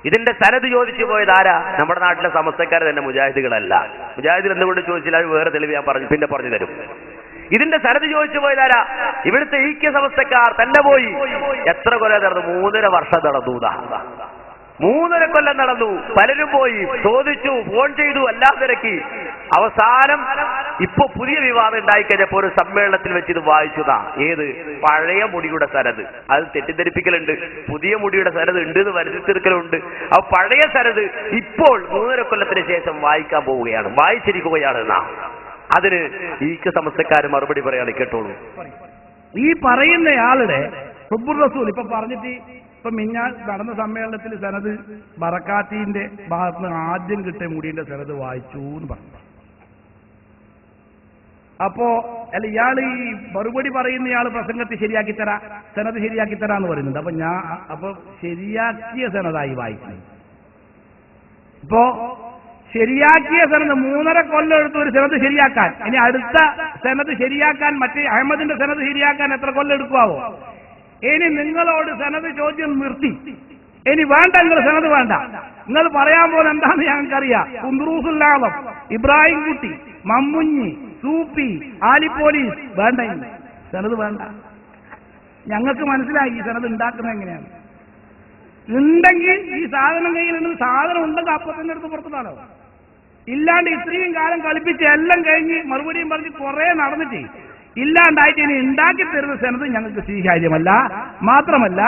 ഇതിന്റെ സനത് ചോദിച്ചു പോയത് ആരാ? നമ്മുടെ നാട്ടിലെ സമസ്തക്കാർ തന്നെ, മുജാഹിദുകളല്ല. മുജാഹിദുകൾ എന്തുകൊണ്ട് ചോദിച്ചില്ല? അത് വേറെ തെളിവ് ഞാൻ പിന്നെ പറഞ്ഞു തരും. ഇതിന്റെ സനത് ചോദിച്ചു പോയതാരാ? ഇവിടുത്തെ ഈക്യ സമസ്തക്കാർ തന്നെ പോയി. എത്ര കൊല്ലം നടന്നു? 3.5 വർഷം നടന്നു. 3.5 കൊല്ലം നടന്നു. പലരും പോയി ചോദിച്ചു, ഫോൺ ചെയ്തു, എല്ലാം തിരക്കി. അവസാനം ഇപ്പൊ പുതിയ വിവാദം ഉണ്ടായിക്കഴിഞ്ഞപ്പോ ഒരു സമ്മേളനത്തിൽ വെച്ച് ഇത് വായിച്ചതാ. ഏത്? പഴയ മുടിയുടെ സനത്. അത് തെറ്റിദ്ധരിപ്പിക്കലുണ്ട്. പുതിയ മുടിയുടെ സനത് ഉണ്ട് എന്ന് വരുത്തി തീർക്കലുണ്ട്. ആ പഴയ സനത് ഇപ്പോൾ 3.5 കൊല്ലത്തിന് ശേഷം വായിക്കാൻ പോവുകയാണ്, വായിച്ചിരിക്കുകയാണ് എന്നാ. അതിന് ഈക്ക സമസ്തക്കാര് മറുപടി പറയാണ്, കേട്ടോളൂ. ഈ പറയുന്നയാളുടെ ഹുബ്ബുർ റസൂൽ ഇപ്പൊ പറഞ്ഞിട്ട് ഇപ്പൊ മിഞ്ഞാൽ നടന്ന സമ്മേളനത്തിൽ സനത് ബറക്കാത്തിന്റെ ഭാഗത്ത് നിന്ന് ആദ്യം കിട്ടിയ മുടിയുടെ സനത് വായിച്ചു എന്ന് പറഞ്ഞു. അപ്പോ അല്ല, ഇയാള് ഈ മറുപടി പറയുന്ന ഇയാള് പ്രസംഗത്തിൽ ശരിയാക്കി തരാ, സനത് ശരിയാക്കി തരാന്ന് പറയുന്നുണ്ട്. അപ്പൊ ശരിയാക്കിയ സനതായി വായിക്കുന്നത്. ഇപ്പോ ശരിയാക്കിയ സനത് 3.5 കൊല്ലം എടുത്ത് ഒരു സനത് ശരിയാക്കാൻ, ഇനി അടുത്ത സനത് ശരിയാക്കാൻ, മറ്റേ അഹമ്മദിന്റെ സനത് ശരിയാക്കാൻ എത്ര കൊല്ലം എടുക്കുവോ? ഇനി നിങ്ങളോട് സനത് ചോദ്യം നിർത്തി. ഇനി വേണ്ട, നിങ്ങൾ സനത് വേണ്ട. നിങ്ങൾ പറയാൻ പോലെ എന്താന്ന് ഞങ്ങൾക്കറിയാം. കുന്ദറൂസുല്ലാദം, ഇബ്രാഹിം കുട്ടി, മമ്മുഞ്ഞി, സൂപ്പി, ആലിപ്പോലീസ് വേണ്ട. സനത് വേണ്ട. ഞങ്ങൾക്ക് മനസ്സിലായി ഈ സനത് ഉണ്ടാക്കുന്നത് എങ്ങനെയാണ്. ഉണ്ടെങ്കിൽ ഈ സാധനം കയ്യിലുണ്ട്, സാധനം ഉണ്ടെങ്കിൽ അപ്പത്തന്നെ എടുത്ത് പുറത്തുണ്ടാണോ. ഇല്ലാണ്ട് ഇത്രയും കാലം കളിപ്പിച്ച് എല്ലാം കഴിഞ്ഞ് മറുപടിയും പറഞ്ഞ് കുറെ നടന്നിട്ട് ഇല്ലാണ്ടായിട്ട് ഇനി ഉണ്ടാക്കി തരുന്ന സനത് ഞങ്ങൾക്ക് സ്വീകാര്യമല്ല. മാത്രമല്ല,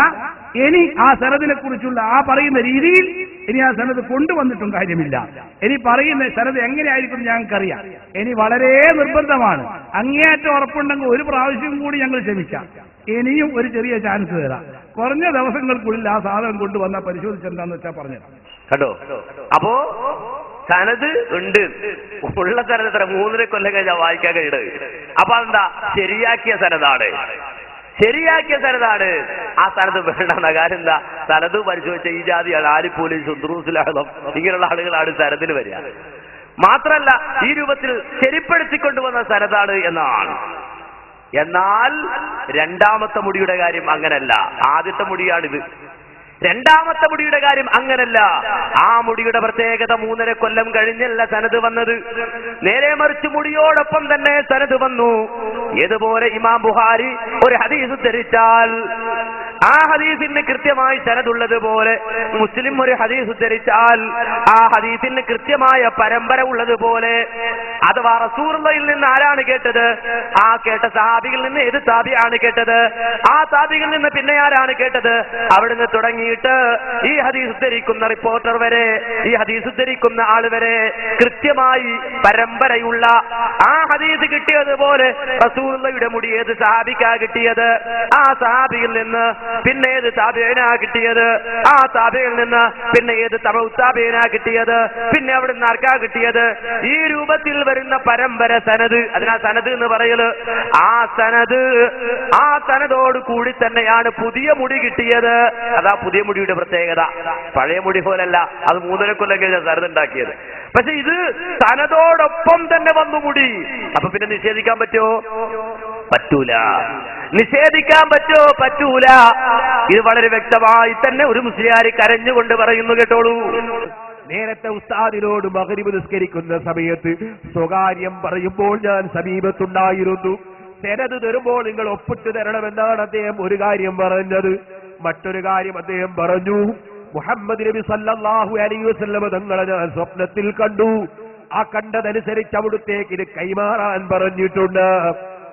ഇനി ആ സനദിനെ കുറിച്ചുള്ള ആ പറയുന്ന രീതിയിൽ ഇനി ആ സനത് കൊണ്ടുവന്നിട്ടും കാര്യമില്ല. ഇനി പറയുന്ന സനത് എങ്ങനെയായിരിക്കും ഞങ്ങൾക്കറിയാം. ഇനി വളരെ നിർബന്ധമാണ്, അങ്ങേയറ്റം ഉറപ്പുണ്ടെങ്കിൽ ഒരു പ്രാവശ്യം കൂടി ഞങ്ങൾ ക്ഷമിക്കാം. ഇനിയും ഒരു ചെറിയ ചാൻസ് തരാം. കുറഞ്ഞ ദിവസങ്ങൾക്കുള്ളിൽ ആ സാധനം കൊണ്ടുവന്ന പരിശോധിച്ചെന്താന്ന് വെച്ചാൽ പറഞ്ഞു കേട്ടോ. അപ്പോ സനത് ഉണ്ട്, ഉള്ള സനത് എത്ര? 3.5 കൊല്ലം കഴിഞ്ഞാൽ വായിക്കാൻ കഴിയുന്നത്. അപ്പൊ അതെന്താ? ശരിയാക്കിയ സനതാണ്. ശരിയാക്കിയ സനതാണ്. ആ സനത് വേണ്ടെന്ന കാര്യം എന്താ? സനത് പരിശോധിച്ച ഈ ജാതിയാണ്, ആലിപ്പോലീസ്, ദുറൂസുലാഹം, ഇങ്ങനെയുള്ള ആളുകളാണ് സനദിന് വരിക. മാത്രല്ല ഈ രൂപത്തിൽ ശരിപ്പെടുത്തിക്കൊണ്ടുവന്ന സനതാണ് എന്നാണ്. എന്നാൽ രണ്ടാമത്തെ മുടിയുടെ കാര്യം അങ്ങനല്ല. ആദ്യത്തെ മുടിയാണിത്. രണ്ടാമത്തെ മുടിയുടെ കാര്യം അങ്ങനല്ല. ആ മുടിയുടെ പ്രത്യേകത 3.5 കൊല്ലം കഴിഞ്ഞല്ല സനത് വന്നത്. നേരെ മറിച്ച് മുടിയോടൊപ്പം തന്നെ സനത് വന്നു. ഏതുപോലെ ഇമാം ബുഖാരി ഒരു ഹദീസ് ഉദ്ധരിച്ചാൽ ആ ഹദീസിന് കൃത്യമായി സനദുള്ളതുപോലെ മുസ്ലിം ഒരു ഹദീസ് ഉദ്ധരിച്ചാൽ ആ ഹദീസിന് കൃത്യമായ പരമ്പര ഉള്ളതുപോലെ, അഥവാ റസൂലുള്ളാഹിയിൽ നിന്ന് ആരാണ് കേട്ടത്? ആ കേട്ട സഹാബിയിൽ നിന്ന് ഏത് താബിയാണ് കേട്ടത്? ആ താബിയിൽ നിന്ന് പിന്നെ ആരാണ് കേട്ടത്? അവിടുന്ന് തുടങ്ങിയിട്ട് ഈ ഹദീസ് ഉദ്ധരിക്കുന്ന റിപ്പോർട്ടർ വരെ, ഈ ഹദീസ് ഉദ്ധരിക്കുന്ന ആൾ വരെ കൃത്യമായി പരമ്പരയുള്ള ആ ഹദീസ് കിട്ടിയതുപോലെ റസൂലുള്ളാഹിയുടെ മുടി ഏത് സഹാബിക്കാ കിട്ടിയത്? ആ സഹാബിയിൽ നിന്ന് പിന്നെ ഏത് താബിഈനാ കിട്ടിയത്? ആ താബിയിൽ നിന്ന് പിന്നെ ഏത് തബഉ താബിഈനാ കിട്ടിയത്? പിന്നെ അവിടെ നിന്ന് ആർക്കാ കിട്ടിയത്? ഈ രൂപത്തിൽ വരുന്ന പരമ്പര സനത്. അതിനാ സനത് എന്ന് പറയല്. ആ സനദോട് കൂടി തന്നെയാണ് പുതിയ മുടി കിട്ടിയത്. അതാ പുതിയ മുടിയുടെ പ്രത്യേകത. പഴയ മുടി പോലല്ല, അത് 3.5 കൊല്ലം കഴിഞ്ഞ സനത് ഉണ്ടാക്കിയത്. പക്ഷെ ഇത് സനദോടൊപ്പം തന്നെ വന്നു മുടി. അപ്പൊ പിന്നെ നിഷേധിക്കാൻ പറ്റുമോ? പറ്റൂല. നിഷേധിക്കാൻ പറ്റുമോ? പറ്റൂല. ഇത് വളരെ വ്യക്തമായി തന്നെ ഒരു മുസ്ലിയാരി കരഞ്ഞുകൊണ്ട് പറയുന്നു, കേട്ടോളൂ. നേരത്തെ ഉസ്താദിനോട് മഗ്രിബ് നിസ്കരിക്കുന്ന സമയത്ത് സ്വകാര്യം പറയുമ്പോൾ ഞാൻ സമീപത്തുണ്ടായിരുന്നു. സനത് തരുമ്പോൾ നിങ്ങൾ ഒപ്പിട്ട് തരണമെന്നാണ് അദ്ദേഹം ഒരു കാര്യം പറഞ്ഞത്. മറ്റൊരു കാര്യം അദ്ദേഹം പറഞ്ഞു, മുഹമ്മദ് നബി സല്ലല്ലാഹു അലൈഹി വസല്ലം തങ്ങളെ ഞാൻ സ്വപ്നത്തിൽ കണ്ടു. ആ കണ്ടതനുസരിച്ച് അവിടുത്തേക്ക് ഇത് കൈമാറാൻ പറഞ്ഞിട്ടുണ്ട്.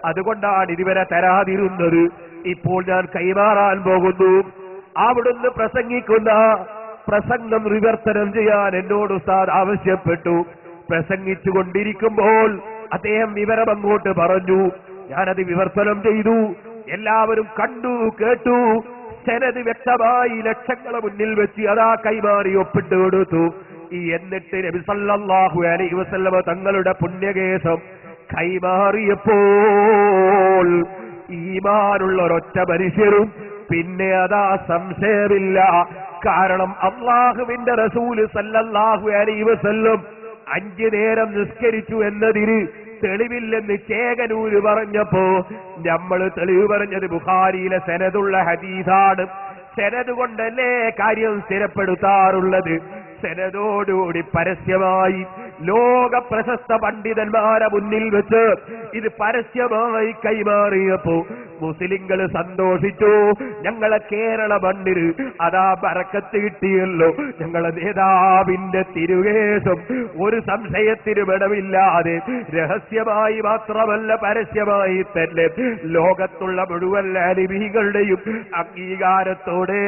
അതുകൊണ്ടാണ് ഇതുവരെ തരാതിരുന്നത്. ഇപ്പോൾ ഞാൻ കൈമാറാൻ പോകുന്നു. അവിടുന്ന് പ്രസംഗിക്കുന്ന പ്രസംഗം വിവർത്തനം ചെയ്യാൻ എന്നോട് ഉസ്താദ് ആവശ്യപ്പെട്ടു. പ്രസംഗിച്ചു കൊണ്ടിരിക്കുമ്പോൾ അദ്ദേഹം വിവരം അങ്ങോട്ട് പറഞ്ഞു. ഞാനത് വിവർത്തനം ചെയ്തു. എല്ലാവരും കണ്ടു, കേട്ടു. സനത് വ്യക്തമായി ലക്ഷങ്ങളെ മുന്നിൽ വെച്ച് അതാ കൈമാറി ഒപ്പിട്ട് കൊടുത്തു. എന്നിട്ട് നബി സല്ലല്ലാഹു അലൈഹി വസല്ലം തങ്ങളുടെ പുണ്യകേശം കൈമാറിയപ്പോൾ ഈമാനുള്ള ഒരൊറ്റ മനുഷ്യരും പിന്നെ അതാ സംശയമില്ല. കാരണം അല്ലാഹുവിന്റെ റസൂല് സല്ലല്ലാഹു അലൈഹി വസല്ലം 5 നേരം നിസ്കരിച്ചു എന്നതിന് തെളിവില്ലെന്ന് ചേകനൂര് പറഞ്ഞപ്പോ നമ്മൾ തെളിവ് പറഞ്ഞത് ബുഖാരിയിലെ സനദുള്ള ഹദീസാണ്. സെനത് കൊണ്ടല്ലേ കാര്യം സ്ഥിരപ്പെടുത്താറുള്ളത്. സെനതോടുകൂടി പരസ്യമായി ലോക പ്രശസ്ത പണ്ഡിതന്മാരെ മുന്നിൽ വെച്ച് ഇത് പരസ്യമായി കൈമാറിയപ്പോ മുസ്ലിങ്ങൾ സന്തോഷിച്ചു. ഞങ്ങളെ കേരള മണ്ണിൽ അതാ ബറക്കത്ത് കിട്ടിയല്ലോ. ഞങ്ങളെ നേതാവിന്റെ തിരുകേശം ഒരു സംശയത്തിന് വിടവില്ലാതെ രഹസ്യമായി മാത്രമല്ല പരസ്യമായി തന്നെ ലോകത്തുള്ള മുഴുവൻ ആലിമീങ്ങളുടെയും അംഗീകാരത്തോടെ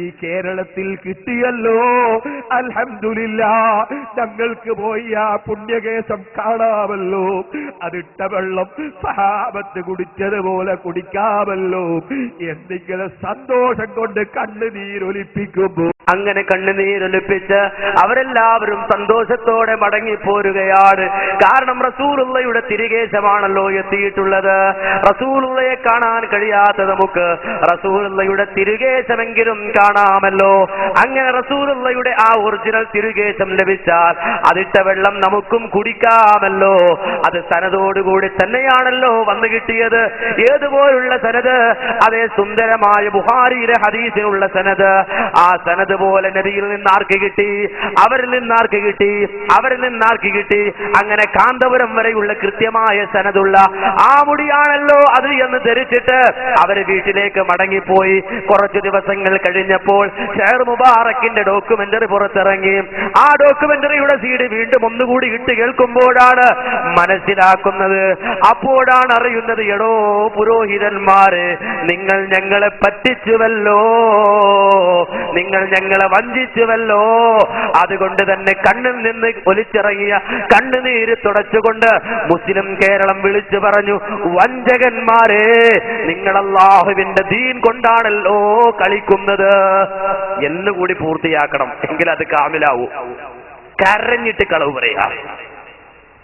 ഈ കേരളത്തിൽ കിട്ടിയല്ലോ. അൽഹംദുലില്ലാഹ്, ഞങ്ങൾക്ക് പോയി ആ പുണ്യകേശം കാണാമല്ലോ. അതിട്ട വെള്ളം സഹാബത്ത് കുടിച്ചതുപോലെ കുടിക്കാമല്ലോ. എന്തെങ്കിലും സന്തോഷം കൊണ്ട് കണ്ണുനീരൊലിപ്പിക്കുമ്പോ അങ്ങനെ കണ്ണുനീരൊലിപ്പിച്ച് അവരെല്ലാവരും സന്തോഷത്തോടെ മടങ്ങിപ്പോരുകയാണ്. കാരണം റസൂലുള്ളയുടെ തിരുകേശമാണല്ലോ എത്തിയിട്ടുള്ളത്. റസൂലുള്ളയെ കാണാൻ കഴിയാത്ത നമുക്ക് റസൂലുള്ളയുടെ തിരുകേശമെങ്കിലും കാണാമല്ലോ. അങ്ങനെ റസൂലുള്ളയുടെ ആ ഒറിജിനൽ തിരുകേശം ലഭിച്ചാൽ അതിട്ട വെള്ളം നമുക്കും കുടിക്കാമല്ലോ. അത് സനദോടുകൂടി തന്നെയാണല്ലോ വന്നു കിട്ടിയത്. ഏതുപോലുള്ള സനദ്? അതേ സുന്ദരമായ ബുഖാരിയിലെ ഹദീസിനുള്ള സനദ്. ആ സനദ് പോലെ നബിയിൽ നിന്ന് ആർക്ക് കിട്ടി? അവരിൽ നിന്നാർക്ക് കിട്ടി? അവരിൽ നിന്നാർക്ക് കിട്ടി? അങ്ങനെ കാന്തപുരം വരെയുള്ള കൃത്യമായ സനദുള്ള ആ മുടിയാണല്ലോ അത് എന്ന് ധരിച്ചിട്ട് അവര് വീട്ടിലേക്ക് മടങ്ങിപ്പോയി. കുറച്ചു ദിവസങ്ങൾ കഴിഞ്ഞപ്പോൾ ഷെയർ മുബാറക്കിന്റെ ഡോക്യുമെന്ററി പുറത്തിറങ്ങി. ആ ഡോക്യുമെന്ററിയുടെ സീഡ് വീണ്ടും ഒന്നുകൂടി ഇട്ട് കേൾക്കുമ്പോഴാണ് മനസ്സിലാക്കുന്നത്, അപ്പോഴാണ് അറിയുന്നത്, എടോ പുരോഹിതന്മാരെ, നിങ്ങൾ ഞങ്ങളെ പറ്റിച്ചുവല്ലോ, നിങ്ങൾ ഞങ്ങളെ വഞ്ചിച്ചുവല്ലോ. അതുകൊണ്ട് തന്നെ കണ്ണിൽ നിന്ന് ഒലിച്ചിറങ്ങിയ കണ്ണുനീര് തുടച്ചുകൊണ്ട് മുസ്ലിം കേരളം വിളിച്ചു പറഞ്ഞു, വഞ്ചകന്മാരെ, നിങ്ങൾ അല്ലാഹുവിന്റെ ദീൻ കൊണ്ടാണല്ലോ കളിക്കുന്നത് എന്നുകൂടി പൂർത്തിയാക്കണം. എങ്കിൽ അത് കാമിലാവൂ. കരഞ്ഞിട്ട് കളവ് പറയാ,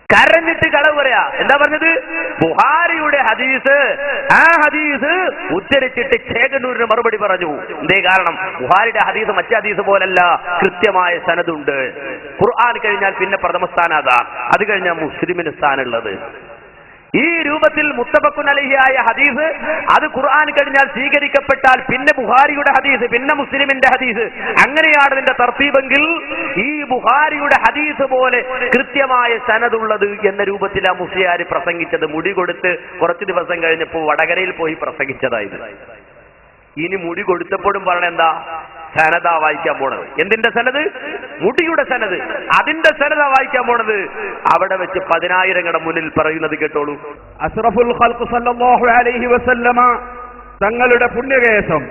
കരഞ്ഞിട്ട് കളവ് പറയാ. എന്താ പറഞ്ഞത്? ബുഖാരിയുടെ ഹദീസ്, ആ ഹദീസ് ഉദ്ധരിച്ചിട്ട് ചേകന്നൂരിന് മറുപടി പറഞ്ഞു. എന്തേ കാരണം? ബുഖാരിയുടെ ഹദീസ് മറ്റേ ഹദീസ് പോലല്ല, കൃത്യമായ സനദുണ്ട്. ഖുർആൻ കഴിഞ്ഞാൽ പിന്നെ പ്രഥമ സ്ഥാനം അതാ, അത് കഴിഞ്ഞാൽ മുസ്ലിമിന് സ്ഥാനമുള്ളത്. ഈ രൂപത്തിൽ മുത്തഫഖുൻ അലൈഹിയായ ഹദീസ് അത് ഖുർആൻ കഴിഞ്ഞാൽ സ്വീകരിക്കപ്പെട്ടാൽ പിന്നെ ബുഖാരിയുടെ ഹദീസ്, പിന്നെ മുസ്ലിമിന്റെ ഹദീസ്, അങ്ങനെയാണ് ഇതിന്റെ തർത്തീബെങ്കിൽ ഈ ബുഖാരിയുടെ ഹദീസ് പോലെ കൃത്യമായ സനദുള്ളത് എന്ന രൂപത്തിലാണ് മുസ്ലിയാർ പ്രസംഗിച്ചത്. മുടി കൊടുത്ത് കുറച്ചു ദിവസം കഴിഞ്ഞപ്പോൾ വടകരയിൽ പോയി പ്രസംഗിച്ചതായത്. ഇനി മുടി കൊടുത്തപ്പോഴും പറഞ്ഞെന്താ? സനദാ വായിക്കാൻ പോണത്. എന്തിന്റെ സനദ്? മുടിയുടെ സനദ്. അതിന്റെ സനദാ വായിക്കാൻ പോണത്. അവിടെ വെച്ച് 10,000 മുന്നിൽ പറയുന്നത് കേട്ടോളൂ. അഷ്റഫുൽ ഖൽഖ് സല്ലല്ലാഹു അലൈഹി വസല്ലമ തങ്ങളുടെ പുണ്യകേശം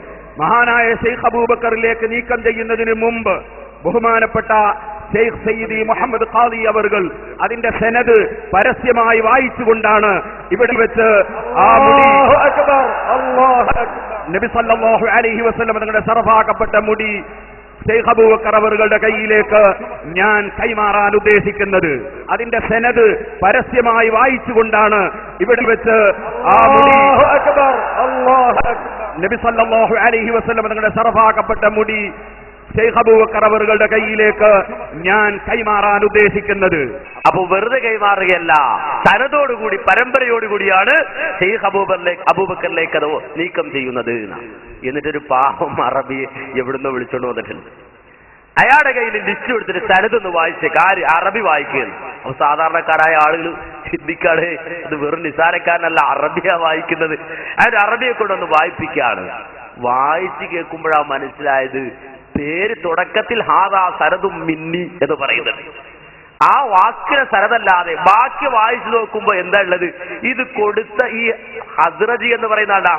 മഹാനായ ശൈഖ് അബൂബക്കറിലേക്ക് നീക്കം ചെയ്യുന്നതിന് മുമ്പ് ബഹുമാനപ്പെട്ട ഷെയ്ഖ് സയ്യിദി മുഹമ്മദ് ഖാദി അവർകൾ അതിന്റെ സനദ് പരസ്യമായി വായിച്ചുകൊണ്ടാണ് ഇവിടെ വെച്ച് ആ മുടി നബി സല്ലല്ലാഹു അലൈഹി വസല്ലം തങ്ങളുടെ ശറഫാക്കപ്പെട്ട മുടി ശൈഖ് അബൂബക്കർ അവരുടെ കയ്യിലേക്ക് ഞാൻ കൈമാറാൻ ഉദ്ദേശിക്കുന്നത്. അതിന്റെ സനദ് പരസ്യമായി വായിച്ചുകൊണ്ടാണ് ഇവിടെ വെച്ച് ആ മുടി നബി സല്ലല്ലാഹു അലൈഹി വസല്ലം തങ്ങളുടെ ശറഫാക്കപ്പെട്ട മുടി ശൈഖ് അബൂബക്കർ അവരുടെ കയ്യിലേക്ക് ഞാൻ കൈമാറാൻ ഉദ്ദേശിക്കുന്നത്. അപ്പൊ വെറുതെ കൈമാറുകയല്ല, സനദോടുകൂടി പരമ്പരയോടുകൂടിയാണ് ശൈഖ് അബൂബക്കറിലേക്ക് അത് നീക്കം ചെയ്യുന്നത്. എന്നിട്ടൊരു പാവം അറബി എവിടുന്നോ വിളിച്ചോണ്ട് വന്നിട്ടുണ്ട്. അയാളുടെ കയ്യിൽ ലിസ്റ്റ് എടുത്തിട്ട് സനദൊന്ന് വായിച്ച് അറബി വായിക്കുകയാണ്. അപ്പൊ സാധാരണക്കാരായ ആളുകൾ ചിന്തിക്കാണ്, ഇത് വെറും നിസാരക്കാരനല്ല, അറബിയാ വായിക്കുന്നത്. അയാൾ അറബിയെ കൊണ്ടൊന്ന് വായിപ്പിക്കുകയാണ്. വായിച്ച് കേൾക്കുമ്പോഴാ മനസ്സിലായത് പേര് തുടക്കത്തിൽ ഹാദാ സനദും മിന്നി എന്ന് പറയുന്നത്. ആ വാക്കിനെ സനദല്ലാതെ ബാക്കി വായിച്ചു നോക്കുമ്പോ എന്താ ഉള്ളത്? ഇത് കൊടുത്ത ഈ ഹസ്രജി എന്ന് പറയുന്ന ആളുടെ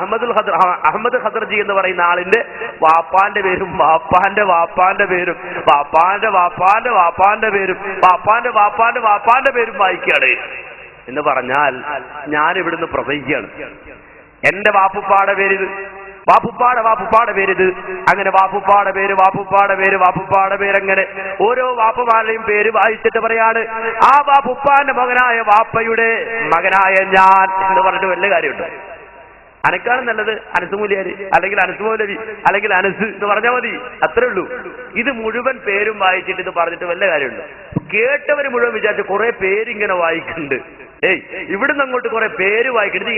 അഹമ്മദ് ഹസ്രജി എന്ന് പറയുന്ന ആളിന്റെ വാപ്പാന്റെ പേരും വാപ്പാന്റെ വാപ്പാന്റെ പേരും വാപ്പാന്റെ വാപ്പാന്റെ വാപ്പാന്റെ പേരും വാപ്പാന്റെ വാപ്പാന്റെ വാപ്പാന്റെ പേരും വായിക്കുകയാണ്. എന്ന് പറഞ്ഞാൽ ഞാൻ ഇവിടുന്ന് പ്രസംഗിക്കുകയാണ്. എന്റെ വാപ്പുപ്പാടെ പേരിത്, വാപ്പുപ്പാടെ പേരിത്, അങ്ങനെ വാപ്പുപ്പാടെ പേര് അങ്ങനെ ഓരോ വാപ്പുമാരുടെയും പേര് വായിച്ചിട്ട് പറയാണ്, ആ വാപ്പുപ്പാന്റെ മകനായ വാപ്പയുടെ മകനായ ഞാൻ എന്ന് പറഞ്ഞിട്ട് വല്ല കാര്യമുണ്ട്? അനക്കാണ് നല്ലത് അനസ് മൂലിയാര്, അല്ലെങ്കിൽ അനസ് മൗലവി, അല്ലെങ്കിൽ അനസ് എന്ന് പറഞ്ഞാൽ മതി, അത്രേ ഉള്ളൂ. ഇത് മുഴുവൻ പേരും വായിച്ചിട്ട് ഇത് പറഞ്ഞിട്ട് വല്ല കാര്യമുണ്ട്? കേട്ടവര് മുഴുവൻ വിചാരിച്ചു കുറെ പേരിങ്ങനെ വായിക്കുന്നുണ്ട്. ഇവിടുന്ന് അങ്ങോട്ട് കുറെ പേര് വായിക്കരുത്.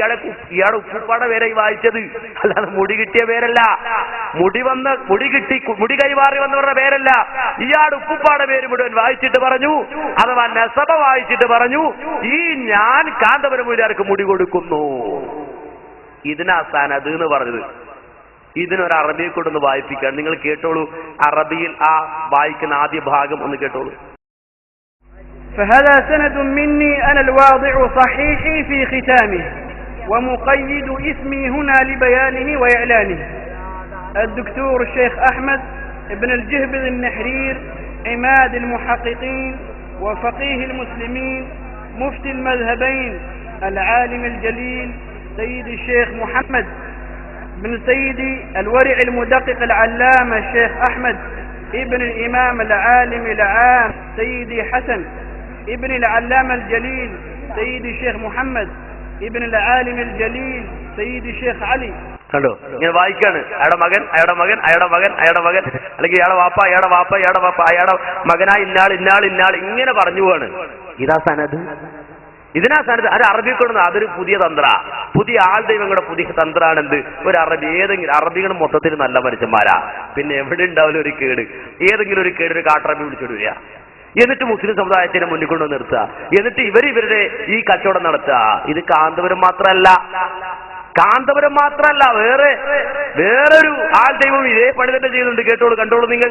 ഇയാളെ ഉപ്പുപ്പാടെ പേരായി വായിച്ചത്, അല്ലാതെ മുടി കിട്ടിയ പേരല്ല. മുടി കിട്ടി മുടി കൈമാറി വന്നവരുടെ പേരല്ല, ഇയാളുടെ ഉപ്പുപ്പാടെ പേര് മുഴുവൻ വായിച്ചിട്ട് പറഞ്ഞു, അഥവാ നസബ വായിച്ചിട്ട് പറഞ്ഞു, ഈ ഞാൻ കാന്തപുരം മൂല്യാർക്ക് മുടി കൊടുക്കുന്നു. ഇതിനാ സനദ് എന്ന് പറഞ്ഞത്. ഇതിനൊരു അറബിയെ കൊണ്ടൊന്ന് വായിപ്പിക്കാൻ. നിങ്ങൾ കേട്ടോളൂ, അറബിയിൽ ആ വായിക്കുന്ന ആദ്യ ഭാഗം ഒന്ന് കേട്ടോളൂ. فهذا سند مني أنا الواضع صحيحي في ختامه ومقيد اسمي هنا لبيانه وإعلانه. الدكتور الشيخ أحمد بن الجهبذ النحرير، عماد المحققين وفقيه المسلمين، مفتي المذهبين، العالم الجليل سيد الشيخ محمد بن سيدي الورع المدقق العلامة الشيخ أحمد ابن الإمام العالم العام سيدي حسن ابن العلامة الجليل سيدي الشيخ محمد ابن العالم الجليل سيدي الشيخ علي. കണ്ടോ, ഇങ്ങനെ വായിക്കാണ്. അയാളുടെ മകൻ, അയാളുടെ മകൻ, അയാളുടെ മകൻ, അയാളുടെ മകൻ, അല്ലെങ്കിൽ ഇയാളുടെ വാപ്പ, അയാളുടെ വാപ്പ, അയാളുടെ വാപ്പ, അയാളുടെ മകനാ ഇന്നാൾ ഇന്നാൾ ഇന്നാൾ ഇങ്ങനെ പറഞ്ഞു പോവാണ്. ഇതാ സനദ്. ഇതിനാ സനദ്. അത് അറബി കൊടുന്ന അതൊരു പുതിയ തന്ത്ര, പുതിയ ആൾ ദൈവങ്ങളുടെ പുതിയ തന്ത്രാണെന്ത്. ഒരു അറബി ഏതെങ്കിലും അറബികൾ മൊത്തത്തിൽ നല്ല മനുഷ്യന്മാരാ, പിന്നെ എവിടെ ഉണ്ടാവില്ല ഒരു കേട്. ഏതെങ്കിലും ഒരു കേട് ഒരു കാട്ടറബി വിളിച്ചിടുക, എന്നിട്ട് മുസ്ലിം സമുദായത്തിനെ മുന്നിൽ കൊണ്ടു നിർത്തുക, എന്നിട്ട് ഇവരുടെ ഈ കച്ചവടം നടത്തുക. ഇത് കാന്തപുരം മാത്രമല്ല, കാന്തപുരം മാത്രമല്ല, വേറൊരു ആൾ ദൈവം ഇതേ പണി തന്നെ ചെയ്യുന്നുണ്ട്. കേട്ടോളൂ, കണ്ടോളൂ നിങ്ങൾ.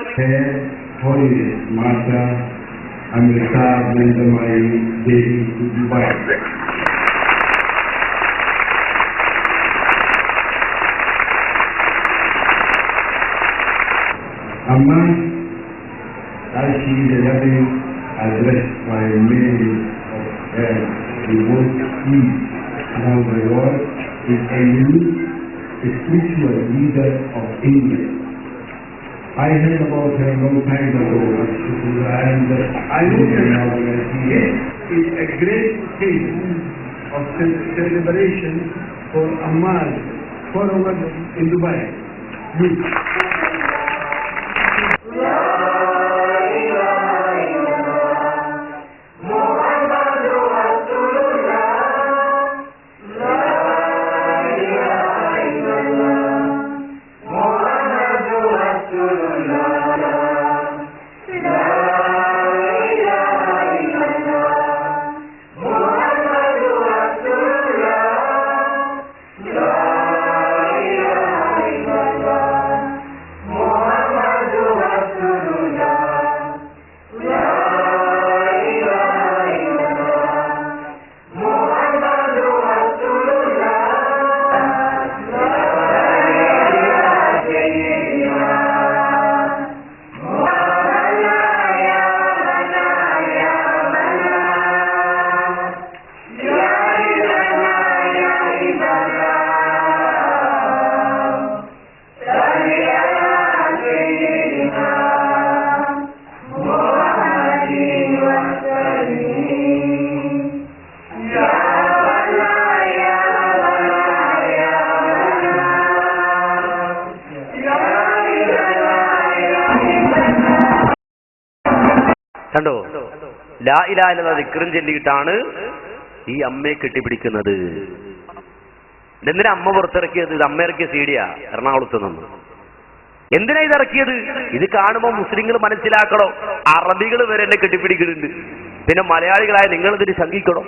As she is having addressed by many of her devout peace around the world, is a unique spiritual leader of India. I heard about her a long time ago, and I look at her is a great case of celebration for Ammar followers in Dubai. കണ്ടോ, ലാ ഇലാഹ ഇല്ലല്ലാഹ് ദിക്റും ചൊല്ലിയിട്ടാണ് ഈ അമ്മയെ കെട്ടിപ്പിടിക്കുന്നത്. എന്തിനാ അമ്മ പുറത്തിറക്കിയത്? ഇത് അമ്മ ഇറക്കിയ സീഡിയാ എറണാകുളത്ത് നിന്ന്. എന്തിനാ ഇത് ഇറക്കിയത്? ഇത് കാണുമ്പോൾ മുസ്ലിങ്ങൾ മനസ്സിലാക്കണോ, അറബികൾ വരെ എന്നെ കെട്ടിപ്പിടിക്കുന്നുണ്ട്, പിന്നെ മലയാളികളായ നിങ്ങൾ ഇതിന് ശങ്കിക്കണോ?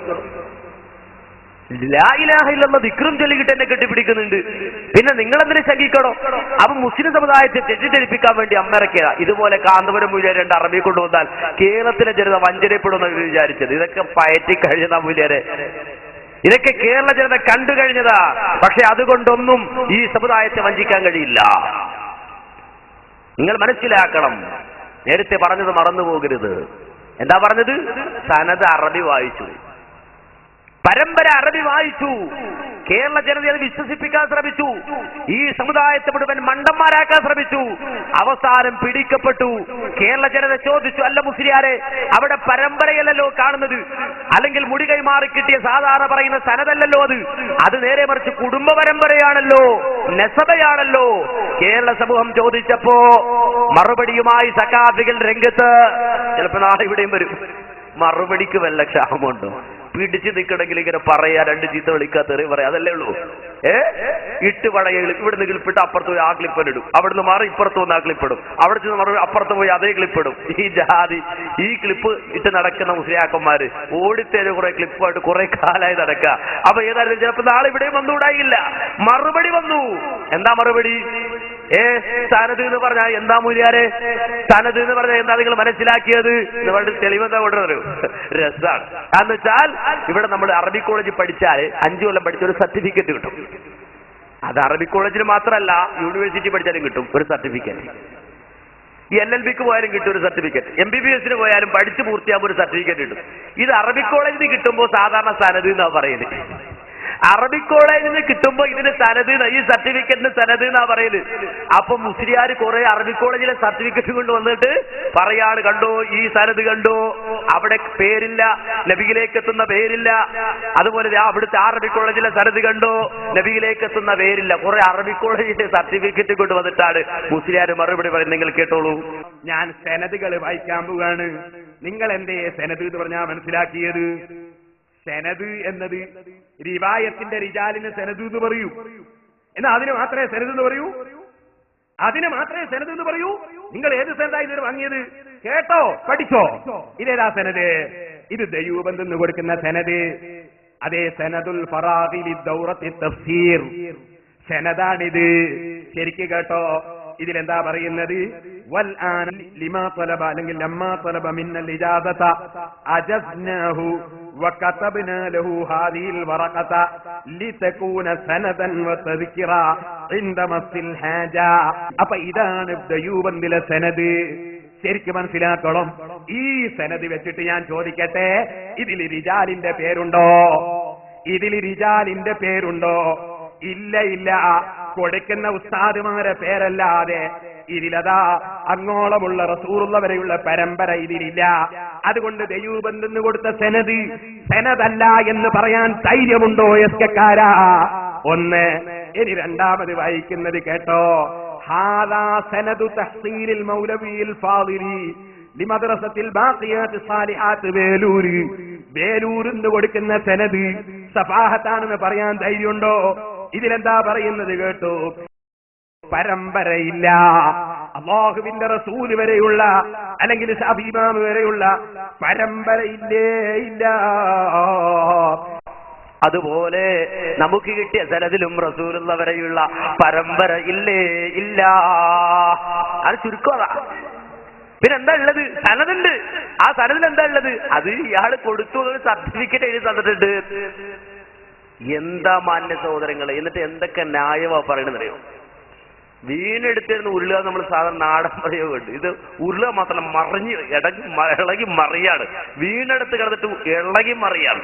ലാ ഇലാഹ ഇല്ലല്ലാഹ് ദിക്റും ചൊല്ലിയിട്ട് എന്നെ കെട്ടിപ്പിടിക്കുന്നുണ്ട്, പിന്നെ നിങ്ങൾ എന്തിനു ശങ്കിക്കണോ? അപ്പൊ മുസ്ലിം സമുദായത്തെ തെറ്റിദ്ധരിപ്പിക്കാൻ വേണ്ടി അമ്മ ഇറക്കിയ. ഇതുപോലെ കാന്തപുരം മൂല്യരെ രണ്ട് അറബി കൊണ്ടുവന്നാൽ കേരളത്തിലെ ജനത വഞ്ചനപ്പെടുമെന്ന് വിചാരിച്ചത്. ഇതൊക്കെ പയറ്റി കഴിഞ്ഞതാ മൂല്യരെ, ഇതൊക്കെ കേരള ജനത കണ്ടു കഴിഞ്ഞതാ. പക്ഷെ അതുകൊണ്ടൊന്നും ഈ സമുദായത്തെ വഞ്ചിക്കാൻ കഴിയില്ല. നിങ്ങൾ മനസ്സിലാക്കണം. നേരത്തെ പറഞ്ഞത് മറന്നുപോകരുത്. എന്താ പറഞ്ഞത്? സനദ് അറബി വായിച്ചു, പരമ്പര അറബി വായിച്ചു, കേരള ജനതയെ വിശ്വസിപ്പിക്കാൻ ശ്രമിച്ചു, ഈ സമുദായത്തെ മുഴുവൻ മണ്ടന്മാരാക്കാൻ ശ്രമിച്ചു. അവസാനം പിടിക്കപ്പെട്ടു. കേരള ജനത ചോദിച്ചു, അല്ല മുസ്ലിയാരെ, അവിടെ പരമ്പരയല്ലല്ലോ കാണുന്നത്, അല്ലെങ്കിൽ മുടി കൈമാറി കിട്ടിയ സാധാരണ പറയുന്ന സനദല്ലല്ലോ അത് നേരെ മറിച്ച് കുടുംബ പരമ്പരയാണല്ലോ, നെസബയാണല്ലോ. കേരള സമൂഹം ചോദിച്ചപ്പോ മറുപടിയുമായി സഖാഫികൾ രംഗത്ത്. ചിലപ്പോ നാളെ ഇവിടെയും വരും. മറുപടിക്ക് വല്ല ക്ഷാമമുണ്ടോ? പിടിച്ചു നിൽക്കണമെങ്കിൽ ഇങ്ങനെ പറയാ, രണ്ട് ചീത്ത വിളിക്കാ, തെറി പറയാ, അതല്ലേ ഉള്ളൂ. ഇട്ട് പടകൾ ഇവിടുന്ന് ക്ലിപ്പിട്ട് അപ്പുറത്ത് പോയി ആ ക്ലിപ്പിടും, അവിടുന്ന് മാറി ഇപ്പുറത്ത് വന്ന് ആ ക്ലിപ്പിടും, അവിടെ ചെന്ന് മാറി അപ്പുറത്ത് പോയി അതേ ക്ലിപ്പിടും. ഈ ജാതി ഈ ക്ലിപ്പ് ഇട്ട് നടക്കുന്ന മുസ്ലിയാക്കന്മാര് ഓടിത്തേര് കുറെ ക്ലിപ്പായിട്ട് കുറെ കാലായി നടക്കുക. അപ്പൊ ഏതായാലും ചിലപ്പോ നാളെ ഇവിടെയും വന്നുകൂടായില്ല. മറുപടി വന്നു. എന്താ മറുപടി? സനത് എന്ന് പറഞ്ഞാൽ എന്താ മൂല്യാരെ? സനത് എന്ന് പറഞ്ഞാൽ എന്താ നിങ്ങൾ മനസ്സിലാക്കിയത് എന്ന് പറഞ്ഞിട്ട് തെളിവെന്താ കൊണ്ടുവരൂ. രസാണ്. എന്ന് വെച്ചാൽ ഇവിടെ നമ്മൾ അറബി കോളേജിൽ പഠിച്ചാൽ 5 കൊല്ലം പഠിച്ച ഒരു സർട്ടിഫിക്കറ്റ് കിട്ടും. അത് അറബി കോളേജിൽ മാത്രമല്ല, യൂണിവേഴ്സിറ്റി പഠിച്ചാലും കിട്ടും ഒരു സർട്ടിഫിക്കറ്റ്. LLBക്ക് പോയാലും കിട്ടും ഒരു സർട്ടിഫിക്കറ്റ്. MBBSന് പോയാലും പഠിച്ചു പൂർത്തിയാകുമ്പോൾ ഒരു സർട്ടിഫിക്കറ്റ് കിട്ടും. ഇത് അറബി കോളേജിൽ കിട്ടുമ്പോൾ സാധാരണ സനത് എന്നാ പറയുന്നത്. അറബിക് കോളേജിൽ നിന്ന് കിട്ടുമ്പോ ഇതിന് സനത്, ഈ സർട്ടിഫിക്കറ്റിന് സനത് എന്നാ പറയുന്നത്. അപ്പൊ മുസ്ലിയാർ കുറെ അറബിക് കോളേജിലെ സർട്ടിഫിക്കറ്റ് കൊണ്ട് വന്നിട്ട് പറയാണ്, കണ്ടോ ഈ സനത് കണ്ടോ, അവിടെ പേരില്ല, നബിയിലേക്ക് എത്തുന്ന പേരില്ല. അതുപോലെ അവിടുത്തെ അറബിക് കോളേജിലെ സനത് കണ്ടോ, നബിയിലേക്ക് എത്തുന്ന പേരില്ല. കുറെ അറബിക് കോളേജിന്റെ സർട്ടിഫിക്കറ്റ് കൊണ്ട് വന്നിട്ടാണ് മുസ്ലിയാർ മറുപടി പറയുന്നത്. നിങ്ങൾ കേട്ടോളൂ. ഞാൻ സനതുകൾ വായിക്കാൻ പോവാണ്. നിങ്ങൾ എന്തേ സനത് എന്ന് പറഞ്ഞാൽ മനസ്സിലാക്കിയത്? സനത് എന്നത് റിവായത്തിന്റെ റിജാലിന് സനത് എന്ന് പറയൂ. എന്നാൽ അതിന് മാത്രമേ സനത് എന്ന് പറയൂ? അതിന് മാത്രമേ സനത് എന്ന് പറയൂ? നിങ്ങൾ ഏത് സനതായി ഇതിന് വാങ്ങിയത്? കേട്ടോ, പഠിച്ചോ. ഇതേതാ സനത്? ഇത് ദൈവബന്ധം കൊടുക്കുന്ന സനത്. അതേ സനദുൽ ഫറാഖിലി ദൗറത്തി തഫ്സീർ സനദാണിത്. ശരിക്ക് കേട്ടോ. ഇതിലെന്താ പറയുന്നത്? വൽ ആന ലിമാ തലബ അല്ലെങ്കിൽ ലമ്മാ തലബ മിന്നൽ ഇജാസത അജസ്നാഹു വകതബ്നാ ലഹു ഹാദിഹിൽ വറഖത ലിതകൂന സനദൻ വതദ്കിറ ഇൻദ മസ്സിൽ ഹാജ. അപ്പൊ ഇതാണ് ദയൂബന്ദിലെ സനദ്. ശരിക്കും മനസ്സിലാക്കണം. ഈ സനദ് വെച്ചിട്ട് ഞാൻ ചോദിക്കട്ടെ, ഇതിൽ റിജാലിന്റെ പേരുണ്ടോ? ഇതിൽ റിജാലിന്റെ പേരുണ്ടോ? ഇല്ല, ഇല്ല. കൊടുക്കുന്ന ഉസ്താദുമാരെ പേരല്ലാതെ ഇതിലതാ അങ്ങോളമുള്ള റസൂലുള്ള വരെയുള്ള പരമ്പര ഇതിലില്ല. അതുകൊണ്ട് ദയൂബന്തെന്ന് കൊടുത്ത സനദ് സനദല്ല എന്ന് പറയാൻ ധൈര്യമുണ്ടോ എസ്കക്കാരാ? ഒന്ന്. ഇനി രണ്ടാമത് വായിക്കുന്നത് കേട്ടോ. ഹാദാ സനദു തഹ്സീലിൽ മൗലവിയിൽ ഫാദിലി ലിമദ്റസത്തിൽ ബാഖിയാത്ത് സാലിഹാത്ത് വേലൂർ. വേലൂർ എന്ന് കൊടുക്കുന്ന സനദ് സഫാഹത്താണെന്ന് പറയാൻ ധൈര്യമുണ്ടോ? ഇതിലെന്താ പറയുന്നത് കേട്ടോ? പരമ്പരയില്ല. അല്ലാഹുവിന്റെ റസൂല് വരെയുള്ള അല്ലെങ്കിൽ ശാഫി ഇമാം വരെയുള്ള പരമ്പരയില്ലേ ഇല്ല. അതുപോലെ നമുക്ക് കിട്ടിയ സനദിലും റസൂലുള്ള വരെയുള്ള പരമ്പര ഇല്ലേ ഇല്ല. അത് ചുരുക്കമാ. പിന്നെ എന്താ ഉള്ളത്? സനതുണ്ട്. ആ സനദിൽ എന്താ ഉള്ളത്? അത് ഇയാള് കൊടുത്തു സർട്ടിഫിക്കറ്റ് എഴുതി തന്നിട്ടുണ്ട്. എന്താ മാന്യ സഹോദരങ്ങളെ, എന്നിട്ട് എന്തൊക്കെ ന്യായമാ പറയണെന്നറിയോ? വീണെടുത്തിരുന്ന് ഉരുളുക നമ്മൾ സാധാരണ നാടൻ പ്രയോഗമുണ്ട്. ഇത് ഉരുളുക മാത്രമല്ല, മറിഞ്ഞ് ഇളകി മറിയാണ്. വീണെടുത്ത് കിടന്നിട്ട് ഇളകി മറിയാണ്.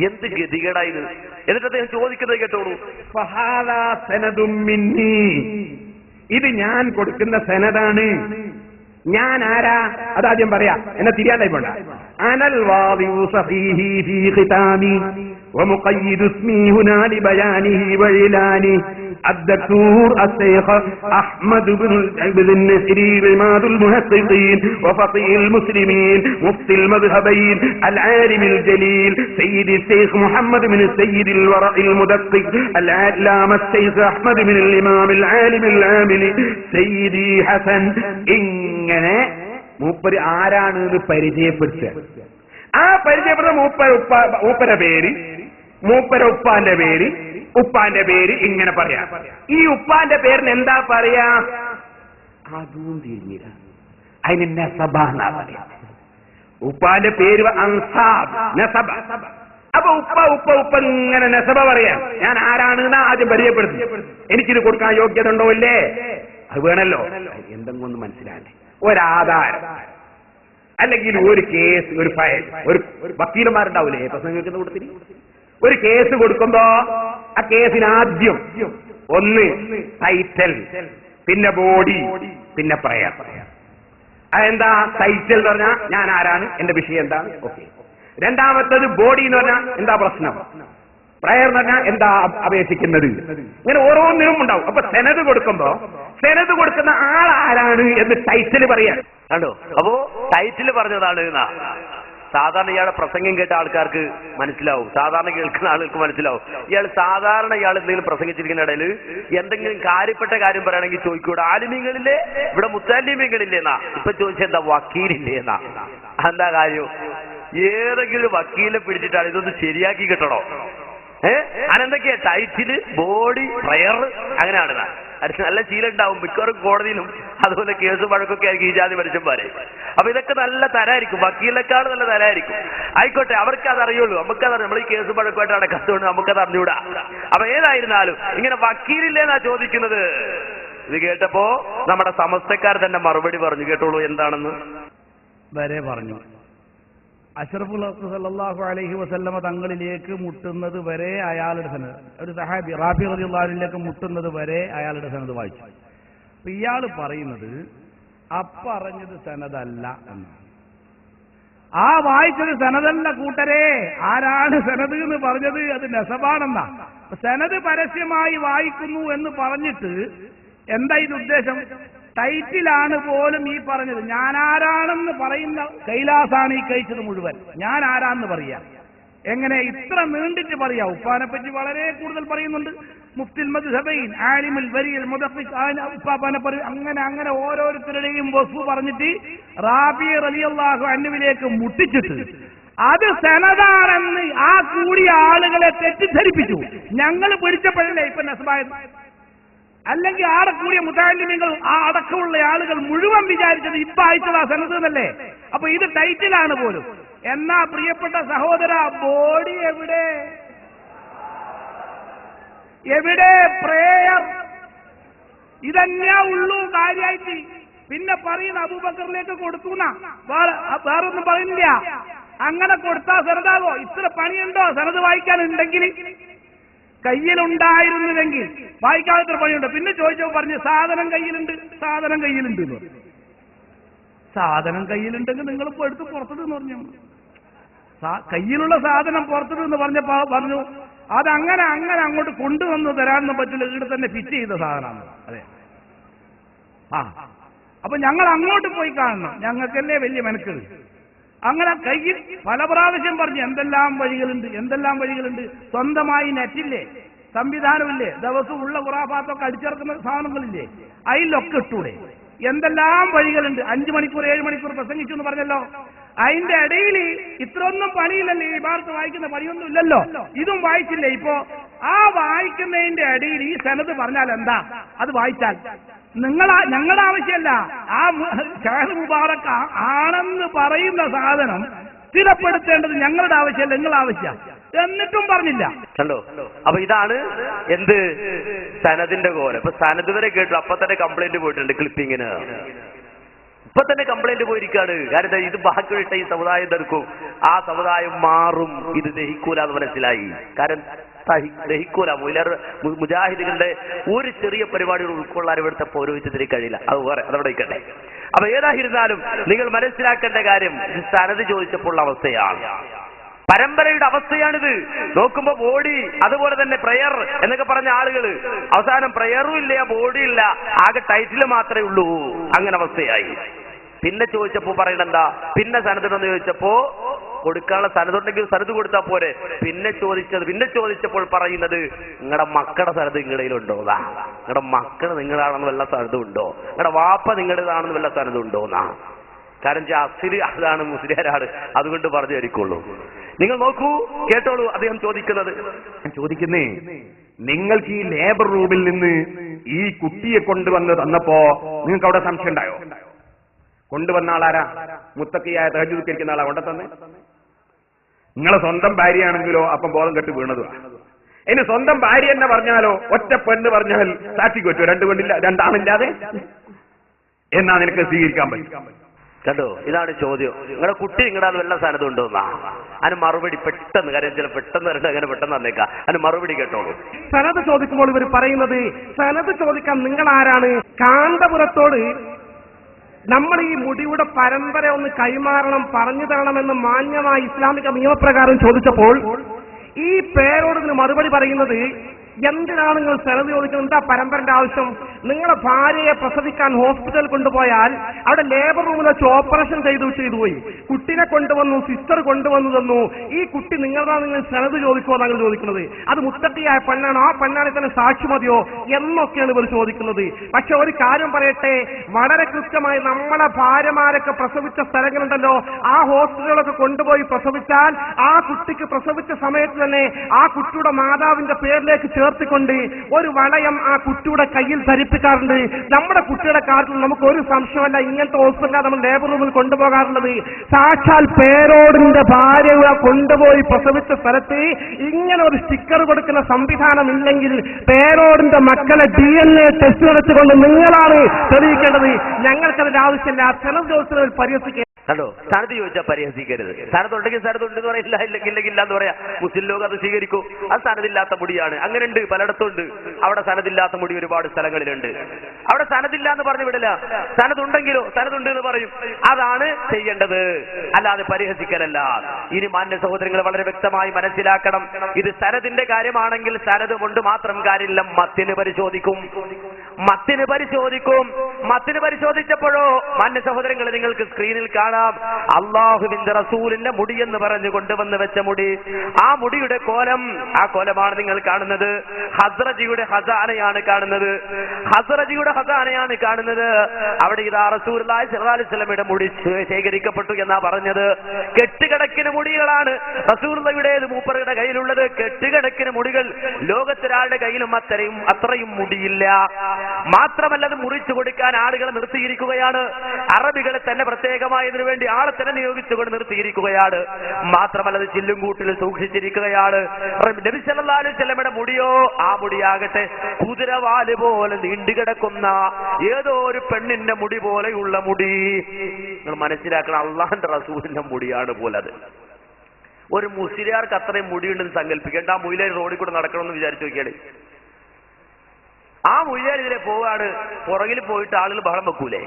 എന്ത് ഗതികേടായത്. എന്നിട്ട് അദ്ദേഹം ചോദിക്കുന്നത് കേട്ടോളൂ. ഇത് ഞാൻ കൊടുക്കുന്ന സനദാണ്. ഞാൻ ആരാ? അതാദ്യം പറയാ, എന്നെ തിരിയാണ്ടായി പോണ്ട. അനൽ വാദിഉ സഫീഹി ഫീ ഖിതാമി ومقيد اسمي هنا لبيانه وإعلانه الدكتور الشيخ أحمد بن النسري عماد المحققين وفقيه المسلمين مفتي المذهبين العالم الجليل سيد الشيخ محمد بن السيد الورع المدقق العلامة الشيخ أحمد بن الإمام العالم العامل سيدي حسن. ഇങ്ങനെ മൂപ്പര് ആരാണെന്ന് പരിചയപ്പെടുത്തുക. ആ പരിചയപ്പെടുന്ന മൂപ്പര പേര്, മൂപ്പര ഉപ്പാന്റെ പേര്, ഉപ്പാന്റെ പേര് ഇങ്ങനെ പറയാ. ഈ ഉപ്പാന്റെ പേരിന് എന്താ പറയാ? അതും തിരിഞ്ഞില്ല. അതിന് നസബാന്നാ പറയാ. ഉപ്പാന്റെ പേര് അൻസാബ്, നസബ. അപ്പൊ ഉപ്പ ഇങ്ങനെ നസബ പറയാൻ. ഞാൻ ആരാണെന്ന് ആദ്യം പരിചയപ്പെടുത്തി. എനിക്കിത് കൊടുക്കാൻ യോഗ്യത ഉണ്ടോ ഇല്ലേ? അത് വേണല്ലോ. എന്തെങ്കിലും ഒന്ന് മനസ്സിലാകണ്ടേ? ഒരാധാരം അല്ലെങ്കിൽ ഒരു കേസ്, ഒരു ഫയൽ, ഒരു വക്കീലന്മാരുണ്ടാവൂലേ പ്രസംഗിക്കുന്ന കൂട്ടത്തിൽ? ഒരു കേസ് കൊടുക്കുമ്പോ ആ കേസിന് ആദ്യം ഒന്ന് ടൈറ്റൽ, പിന്നെ ബോഡി, പിന്നെ പ്രയർ. അതെന്താ? ടൈറ്റൽ എന്ന് പറഞ്ഞാൽ ഞാൻ ആരാണ്, എന്റെ വിഷയം എന്താണ്, ഓക്കെ. രണ്ടാമത്തത് ബോഡി എന്ന് പറഞ്ഞാൽ എന്താ പ്രശ്നം, പ്രയർ എന്ന് പറഞ്ഞാൽ എന്താ അപേക്ഷിക്കുന്നത്. ഇങ്ങനെ ഓരോന്നിനും ഉണ്ടാവും. അപ്പൊ സെനത് കൊടുക്കുമ്പോ സെനത് കൊടുക്കുന്ന ആൾ ആരാണ് എന്ന് ടൈറ്റിൽ പറയാൻ. കണ്ടോ? അപ്പോ ടൈറ്റിൽ പറഞ്ഞതാണ്. സാധാരണ ഇയാളെ പ്രസംഗം കേട്ട ആൾക്കാർക്ക് മനസ്സിലാവും, സാധാരണ കേൾക്കുന്ന ആളുകൾക്ക് മനസ്സിലാവും. ഇയാൾ എന്തെങ്കിലും പ്രസംഗിച്ചിരിക്കുന്ന ഇടയിൽ എന്തെങ്കിലും കാര്യപ്പെട്ട കാര്യം പറയുകയാണെങ്കിൽ ചോദിക്കൂടെ ആലിമീങ്ങളില്ലേ, ഇവിടെ മുത്താലിമീങ്ങളില്ലേന്നാ. ഇപ്പൊ ചോദിച്ചെന്താ വക്കീലില്ലേന്നാ. എന്താ കാര്യം? ഏതെങ്കിലും വക്കീലിനെ പിടിച്ചിട്ടാണ് ഇതൊന്ന് ശരിയാക്കി കിട്ടണോ? അതെന്തൊക്കെയാ ടൈറ്റില്, ബോഡി, പ്രയർ, അങ്ങനെയാണ്. അത് നല്ല ശീലം ഉണ്ടാവും മിക്കവാറും കോടതിയിലും. അതുപോലെ കേസ് വഴക്കൊക്കെ ആയിരിക്കും ഈ ജാതി മനുഷ്യന്മാരെ. അപ്പൊ ഇതൊക്കെ നല്ല തരായിരിക്കും, വക്കീലിനേക്കാൾ നല്ല തരായിരിക്കും. ആയിക്കോട്ടെ, അവർക്ക് അതറിയുള്ളൂ, നമുക്കത് നമ്മൾ ഈ കേസ് വഴക്കുമായിട്ട് നടക്കാത്തതുകൊണ്ട് നമുക്കത് അറിഞ്ഞൂടാ. അപ്പൊ ഏതായിരുന്നാലും ഇങ്ങനെ വക്കീലില്ലേന്നാ ചോദിക്കുന്നത്. ഇത് കേട്ടപ്പോ നമ്മുടെ സമസ്തക്കാർ തന്നെ മറുപടി പറഞ്ഞു. കേട്ടോളൂ എന്താണെന്ന്. വരെ പറഞ്ഞു, അഷ്റഫുൽ ഖൽഖ് സല്ലല്ലാഹു അലൈഹി വസല്ലമ തങ്ങളിലേക്ക് മുട്ടുന്നത് വരെ അയാളുടെ സനദ്, ഒരു സഹാബി റാഫി റളിയല്ലാഹു അൻഹുവിലേക്ക് മുട്ടുന്നത് വരെ അയാളുടെ സനദ് വായിച്ചു. അപ്പൊ ഇയാൾ പറയുന്നത് അപ്പറഞ്ഞത് സനദല്ല എന്ന്. ആ വായിച്ചത് സനദല്ല കൂട്ടരെ. ആരാണ് സനദ് എന്ന് പറഞ്ഞത്? അത് നസബാണെന്നാ. സനദ് പരസ്യമായി വായിക്കുന്നു എന്ന് പറഞ്ഞിട്ട് എന്താ ഇത് ഉദ്ദേശം? ടൈറ്റിലാണ് പോലും ഈ പറഞ്ഞത്. ഞാൻ ആരാണെന്ന് പറയുന്ന കൈലാസാണ് ഈ കഴിച്ചത് മുഴുവൻ. ഞാൻ ആരാന്ന് പറയാ. എങ്ങനെ ഇത്ര നീണ്ടിട്ട് പറയാ? ഉപ്പാനെ പറ്റി വളരെ കൂടുതൽ പറയുന്നുണ്ട്. മുഫ്തിൽ മദ്ഹബൈൻ, ആലിമുൽ വരിയൽ മുദഖിഖ്, ഉപ്പാനെ പറയും. അങ്ങനെ ഓരോരുത്തരുടെയും വസ്തു പറഞ്ഞിട്ട് റാബി റളിയല്ലാഹു അൻഹുവിലേക്ക് മുട്ടിച്ചിട്ട് അത് സനദാണെന്ന് ആ കൂടിയ ആളുകളെ തെറ്റിദ്ധരിപ്പിച്ചു. ഞങ്ങൾ പിടിച്ചപ്പോഴല്ലേ ഇപ്പൊ നസ്ബായത്. അല്ലെങ്കിൽ ആടെ കൂടിയ മുതഅല്ലിമീങ്ങൾ, ആ അടക്കമുള്ള ആളുകൾ മുഴുവൻ വിചാരിച്ചത് ഇപ്പൊ അയച്ചതാ സനദ് എന്നല്ലേ. അപ്പൊ ഇത് ടൈറ്റിലാണ് പോലും. എന്നാ പ്രിയപ്പെട്ട സഹോദര, ബോഡി എവിടെ? എവിടെ പ്രേയർ? ഇതന്നെയാ ഉള്ളൂ കാര്യമായിട്ട്. പിന്നെ പറയുന്ന അബൂബക്കറിലേക്ക് കൊടുത്തു എന്നാ, വേറൊന്നും പറയുന്നില്ല. അങ്ങനെ കൊടുത്താ സനദാകോ? ഇത്ര പണിയുണ്ടോ സനദ് വായിക്കാനുണ്ടെങ്കിൽ? കയ്യിലുണ്ടായിരുന്നുവെങ്കിൽ വായിക്കാത്ത പണിയുണ്ട്. പിന്നെ ചോദിച്ചപ്പോ പറഞ്ഞു സാധനം കയ്യിലുണ്ട് എന്ന്. സാധനം കയ്യിലുണ്ടെങ്കിൽ നിങ്ങൾ ഇപ്പൊ എടുത്ത് പുറത്തിട്ടെന്ന് പറഞ്ഞു. കയ്യിലുള്ള സാധനം പുറത്തിട്ടെന്ന് പറഞ്ഞപ്പോ പറഞ്ഞു അതങ്ങനെ അങ്ങോട്ട് കൊണ്ടുവന്ന് തരാനൊന്നും പറ്റില്ല, ഇവിടെ തന്നെ ഫിറ്റ് ചെയ്ത സാധനമാണ്. അതെ, അപ്പൊ ഞങ്ങൾ അങ്ങോട്ട് പോയി കാണണം, ഞങ്ങൾക്കല്ലേ വലിയ മെനക്കെട്. അങ്ങനെ കയ്യിൽ പല പ്രാവശ്യം പറഞ്ഞു എന്തെല്ലാം വഴികളുണ്ട്. സ്വന്തമായി നെറ്റില്ലേ, സംവിധാനമില്ലേ, ദിവസവും ഉള്ള ഖുറാഫാത്തൊക്കെ അടിച്ചിറക്കുന്ന സാധനങ്ങളില്ലേ, അതിലൊക്കെ ഇട്ടൂടെ. എന്തെല്ലാം വഴികളുണ്ട്. 5 മണിക്കൂർ 7 മണിക്കൂർ പ്രസംഗിച്ചു എന്ന് പറഞ്ഞല്ലോ. അതിന്റെ ഇടയിൽ ഇത്രയൊന്നും പണിയില്ലല്ലേ, ഈ ഭാഗത്ത് വായിക്കുന്ന പണിയൊന്നും ഇല്ലല്ലോ. ഇതും വായിച്ചില്ലേ? ഇപ്പോ ആ വായിക്കുന്നതിന്റെ ഇടയിൽ ഈ സനദ് പറഞ്ഞാൽ എന്താ? അത് വായിച്ചാൽ ഞങ്ങളുടെ ആവശ്യമല്ല. ആ ഷാഹ് മുബാറക് ആണെന്ന് പറയുന്ന സാധനം സ്ഥിരപ്പെടുത്തേണ്ടത് ഞങ്ങളുടെ ആവശ്യമല്ല, നിങ്ങളുടെ ആവശ്യം. എന്നിട്ടും പറഞ്ഞില്ല. കണ്ടോ? അപ്പൊ ഇതാണ് എന്ത് സനദിന്റെ കോലം. ഇപ്പൊ സനദ് വരെ കേട്ടു, അപ്പൊ തന്നെ കംപ്ലൈന്റ് പോയിട്ടുണ്ട് ക്ലിപ്പിങ്ങിന്. ഇപ്പൊ തന്നെ കംപ്ലൈന്റ് പോയിരിക്കാണ്. കാരണം ഇത് ബാക്കിയിട്ട ഈ സമുദായം തീർക്കും, ആ സമുദായം മാറും, ഇത് ദഹിക്കൂല എന്ന് മനസ്സിലായി. കാരണം ദഹിക്കൂല. മുജാഹിദുകളുടെ ഒരു ചെറിയ പരിപാടികൾ ഉൾക്കൊള്ളാൻ ഇവിടുത്തെ പൗരോഹിത്യത്തിന് കഴിയില്ല. അത് വേറെ, അതവിടെ ഇരിക്കട്ടെ. അപ്പൊ ഏതായിരുന്നാലും നിങ്ങൾ മനസ്സിലാക്കേണ്ട കാര്യം സനദ് ചോദിച്ചപ്പോൾ അവസ്ഥയാണ്, പരമ്പരയുടെ അവസ്ഥയാണിത്. നോക്കുമ്പോ ബോഡി, അതുപോലെ തന്നെ പ്രയർ എന്നൊക്കെ പറഞ്ഞ ആളുകൾ അവസാനം പ്രയറും ഇല്ല, ബോഡി ഇല്ല, ആകെ ടൈറ്റിൽ മാത്രമേ ഉള്ളൂ. അങ്ങനെ അവസ്ഥയായി. പിന്നെ ചോദിച്ചപ്പോ പറയണെന്താ? പിന്നെ സനദുണ്ടെന്ന് ചോദിച്ചപ്പോ കൊടുക്കാനുള്ള സനദുണ്ടെങ്കിൽ സനദ് കൊടുത്താൽ പോരെ. പിന്നെ ചോദിച്ചപ്പോൾ പറയുന്നത് നിങ്ങളുടെ മക്കളുടെ സനദ് നിങ്ങളുണ്ടോന്നാ, നിങ്ങളുടെ മക്കൾ നിങ്ങളാണെന്ന് വല്ല സനദും ഉണ്ടോ, നിങ്ങളുടെ വാപ്പ നിങ്ങളുടേതാണെന്ന് വല്ല സനദും ഉണ്ടോന്നാ. കാരണം അസിര് അതാണ്, മുസ്ലിയാരാണ്, അതുകൊണ്ട് പറഞ്ഞു തരിക്കുള്ളൂ. നിങ്ങൾ നോക്കൂ, കേട്ടോളൂ അദ്ദേഹം ചോദിക്കുന്നേ. നിങ്ങൾക്ക് ഈ ലേബർ റൂമിൽ നിന്ന് ഈ കുട്ടിയെ കൊണ്ടുവന്ന് തന്നപ്പോ നിങ്ങൾക്ക് അവിടെ സംശയം ഉണ്ടായോ? കൊണ്ടുവന്ന ആളാരാ? മുത്തക്കിയായ തഹജ്ജുദ് നിസ്കരിക്കുന്ന ആളാ കൊണ്ട തന്നെ? നിങ്ങളെ സ്വന്തം ഭാര്യയാണെങ്കിലോ അപ്പം ബോധം കെട്ട് വീണത്. ഇനി സ്വന്തം ഭാര്യ എന്ന് പറഞ്ഞാലോ, ഒറ്റ പെണ്ണ് പറഞ്ഞാൽ സാക്ഷിക്ക് പറ്റുമോ? 2 പെണ്ണില്ല, 2 ആണില്ലാതെ എന്നാ നിനക്ക് സ്വീകരിക്കാൻ പറ്റും? കണ്ടോ? ഇതാണ് ചോദ്യം. നിങ്ങളുടെ കുട്ടി നിങ്ങളുടെ അത് വല്ല സ്ഥാനത്തും ഉണ്ടോന്നാ. അതിന് മറുപടി പെട്ടെന്ന്, കാര്യം ചില പെട്ടെന്ന് വരട്ടെ, അങ്ങനെ പെട്ടെന്ന് തന്നേക്കാം. അതിന് മറുപടി കേട്ടോളൂ. സനദ് ചോദിക്കുമ്പോൾ ഇവർ പറയുന്നത്, സനദ് ചോദിക്കാൻ നിങ്ങൾ ആരാണ്? കാന്തപുരത്തോട് നമ്മൾ ഈ മുടിയുടെ പരമ്പര ഒന്ന് കൈമാറണം, പറഞ്ഞു തരണമെന്ന് മാന്യമായ ഇസ്ലാമിക നിയമപ്രകാരം ചോദിച്ചപ്പോൾ ഈ പേരോട് മറുപടി പറയുന്നത്, എന്തിനാണ് നിങ്ങൾ സനദ് ചോദിക്കുന്നത്? എന്താ പരമ്പരന്റെ ആവശ്യം? നിങ്ങളെ ഭാര്യയെ പ്രസവിക്കാൻ ഹോസ്പിറ്റലിൽ കൊണ്ടുപോയാൽ അവിടെ ലേബർ റൂമിൽ വെച്ച് ഓപ്പറേഷൻ ചെയ്തു പോയി, കുട്ടിനെ കൊണ്ടുവന്നു, സിസ്റ്റർ കൊണ്ടുവന്നു തന്നു, ഈ കുട്ടി നിങ്ങളാ, നിങ്ങൾ സനത് ചോദിക്കുമോ എന്നാണ് ചോദിക്കുന്നത്. അത് മുത്തട്ടിയായ പെണ്ണാണോ, ആ പെണ്ണാണെ തന്നെ സാക്ഷി മതിയോ എന്നൊക്കെയാണ് ഇവർ ചോദിക്കുന്നത്. പക്ഷെ ഒരു കാര്യം പറയട്ടെ, വളരെ കൃത്യമായി നമ്മളെ ഭാര്യമാരൊക്കെ പ്രസവിച്ച സ്ഥലങ്ങളുണ്ടല്ലോ, ആ ഹോസ്പിറ്റലുകളൊക്കെ കൊണ്ടുപോയി പ്രസവിച്ചാൽ ആ കുട്ടിക്ക് പ്രസവിച്ച സമയത്ത് തന്നെ ആ കുട്ടിയുടെ മാതാവിന്റെ പേരിലേക്ക് ചേർത്തിക്കൊണ്ട് ഒരു വളയം ആ കുട്ടിയുടെ കയ്യിൽ ധരിപ്പിക്കാറുണ്ട്. നമ്മുടെ കുട്ടിയുടെ കാര്യത്തിൽ നമുക്ക് ഒരു സംശയമല്ല, ഇങ്ങനത്തെ ഹോസ്പിറ്റലാണ് നമ്മൾ ലേബർ റൂമിൽ കൊണ്ടുപോകാറുള്ളത്. സാക്ഷാൽ പേരോടിന്റെ ഭാര്യ കൊണ്ടുപോയി പ്രസവിച്ച സ്ഥലത്ത് ഇങ്ങനെ ഒരു സ്റ്റിക്കർ കൊടുക്കുന്ന സംവിധാനം ഇല്ലെങ്കിൽ പേരോടിന്റെ മക്കളെ DNA ടെസ്റ്റ് നടത്തിക്കൊണ്ട് നിങ്ങളാണ് തെളിയിക്കേണ്ടത്. ഞങ്ങൾക്കതിന്റെ ആവശ്യമില്ല. ചില ദിവസങ്ങളിൽ പരിഹസിക്കുക. കണ്ടോ, സ്ഥാനത്ത് ചോദിച്ചാൽ പരിഹസിക്കരുത്. സ്ഥാനത്തുണ്ടെങ്കിൽ സ്ഥാനത്തുണ്ടെന്ന് പറയില്ല, ഇല്ലെങ്കിൽ ഇല്ല എന്ന് പറയാ. മുസ്ലിം ലോകം അത് സ്വീകരിക്കൂ. അത് സ്ഥാനത്തില്ലാത്ത മുടിയാണ്. അങ്ങനെയുണ്ട്, പലയിടത്തുണ്ട്. അവിടെ സ്ഥാനത്തില്ലാത്ത മുടി ഒരുപാട് സ്ഥലങ്ങളിലുണ്ട്. അവിടെ സ്ഥാനത്തില്ല എന്ന് പറഞ്ഞു വിടില്ല. സ്ഥാനത്തുണ്ടെങ്കിലോ സ്ഥാനത്തുണ്ട് എന്ന് പറയും. അതാണ് ചെയ്യേണ്ടത്, അല്ലാതെ പരിഹസിക്കലല്ല. ഇനി മാന്യ സഹോദരങ്ങൾ വളരെ വ്യക്തമായി മനസ്സിലാക്കണം, ഇത് സ്ഥലത്തിന്റെ കാര്യമാണെങ്കിൽ സ്ഥലത്ത് കൊണ്ട് മാത്രം കാര്യമില്ല, മത്തിന് പരിശോധിക്കും. മത്തിന് പരിശോധിച്ചപ്പോഴോ മാന്യ സഹോദരങ്ങൾ നിങ്ങൾക്ക് സ്ക്രീനിൽ കാണാം, അള്ളാഹുവിന്റെ റസൂലിന്റെ മുടി എന്ന് പറഞ്ഞു കൊണ്ടുവന്ന് വെച്ച മുടി. ആ മുടിയുടെ കോലം, ആ കോലമാണ് നിങ്ങൾ കാണുന്നത്. ഹസ്രജിയുടെ ഖസാനയാണ് കാണുന്നത്. അവിടെ ഇതാ റസൂലുള്ളാഹി സ്വല്ലല്ലാഹു അലൈഹി വസല്ലമയുടെ മുടി ശേഖരിക്കപ്പെട്ടു എന്നാ പറഞ്ഞത്. കെട്ടുകണക്കിന് മുടികളാണ് റസൂലുള്ളാഹിയുടേത് മൂപ്പരുടെ കയ്യിലുള്ളത്. കെട്ടുകണക്കിന് മുടികൾ. ലോകത്തൊരാളുടെ കയ്യിലും അത്രയും മുടിയില്ല. മാത്രമല്ല, അത് മുറിച്ചു കൊടുക്കാൻ ആളുകളെ നിർത്തിയിരിക്കുകയാണ്. അറബികളെ തന്നെ പ്രത്യേകമായി ഇതിനു വേണ്ടി ആളെ തന്നെ നിയോഗിച്ചുകൊണ്ട് നിർത്തിയിരിക്കുകയാണ്. മാത്രമല്ല, അത് ചില്ലും കൂട്ടിൽ സൂക്ഷിച്ചിരിക്കുകയാണ്. നബി സല്ലല്ലാഹു അലൈഹി വസല്ലമയുടെ മുടിയോ, ആ മുടിയാകട്ടെ കുതിരവാല് പോലെ നീണ്ടുകിടക്കുന്ന ഏതോ ഒരു പെണ്ണിന്റെ മുടി പോലെയുള്ള മുടി. നിങ്ങൾ മനസ്സിലാക്കണം, അള്ളാഹുവിന്റെ റസൂലിന്റെ മുടിയാണ് പോലത്. ഒരു മുസ്ലിയാർക്ക് അത്രയും മുടിയുണ്ടെന്ന് സങ്കല്പിക്കേണ്ട. ആ മുയിലെ റോഡിൽ കൂടെ നടക്കണമെന്ന് വിചാരിച്ചു നോക്കിയാണ്. ആ മുയിലാർ ഇതിലെ പോവാണ്, പുറകിൽ പോയിട്ട് ആളുകൾ ബഹളം വെക്കൂലേ?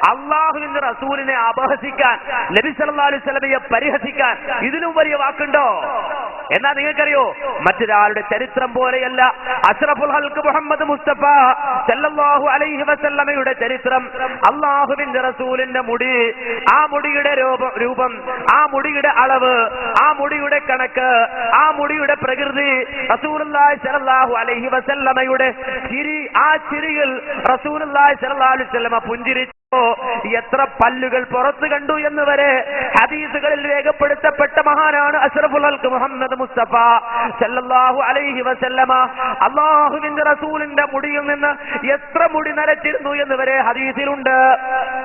അള്ളാഹുവിന്റെ റസൂലിനെ അപഹസിക്കാൻ, നബി സല്ലല്ലാഹു അലൈഹി വസല്ലമയെ പരിഹസിക്കാൻ ഇതിലും വലിയ വാക്കുണ്ടോ? എന്നാ നിങ്ങൾക്കറിയോ, മറ്റൊരാളുടെ ചരിത്രം പോലെയല്ല അഷ്റഫുൽ ഹൽഖ് മുഹമ്മദ് മുസ്തഫ സല്ലല്ലാഹു അലൈഹി വസല്ലമയുടെ ചരിത്രം. അള്ളാഹുവിന്റെ റസൂലിന്റെ മുടി, ആ മുടിയുടെ രൂപം, ആ മുടിയുടെ അളവ്, ആ മുടിയുടെ കണക്ക്, ആ മുടിയുടെ പ്രകൃതി, റസൂലുള്ളാഹി സ്വല്ലല്ലാഹു അലൈഹി വസല്ലമയുടെ ചിരി, ആ ചിരിയിൽ റസൂലുള്ളാഹി സ്വല്ലല്ലാഹു അലൈഹി വസല്ലമ പുഞ്ചിരിച്ചു. എത്ര പല്ലുകൾ പുറത്തു കണ്ടു എന്ന് വരെ ഹദീസുകളിൽ രേഖപ്പെടുത്തപ്പെട്ട മഹാനാണ് അഷ്റഫുൽ ഹൽഖ് മുഹമ്മദ് മുസ്തഫ സല്ലല്ലാഹു അലൈഹി വസല്ലമ. അല്ലാഹുവിന്റെ റസൂലിന്റെ മുടിയിൽ നിന്ന് എത്ര മുടി നരച്ചിരുന്നു എന്ന് വരെ ഹദീസിലുണ്ട്.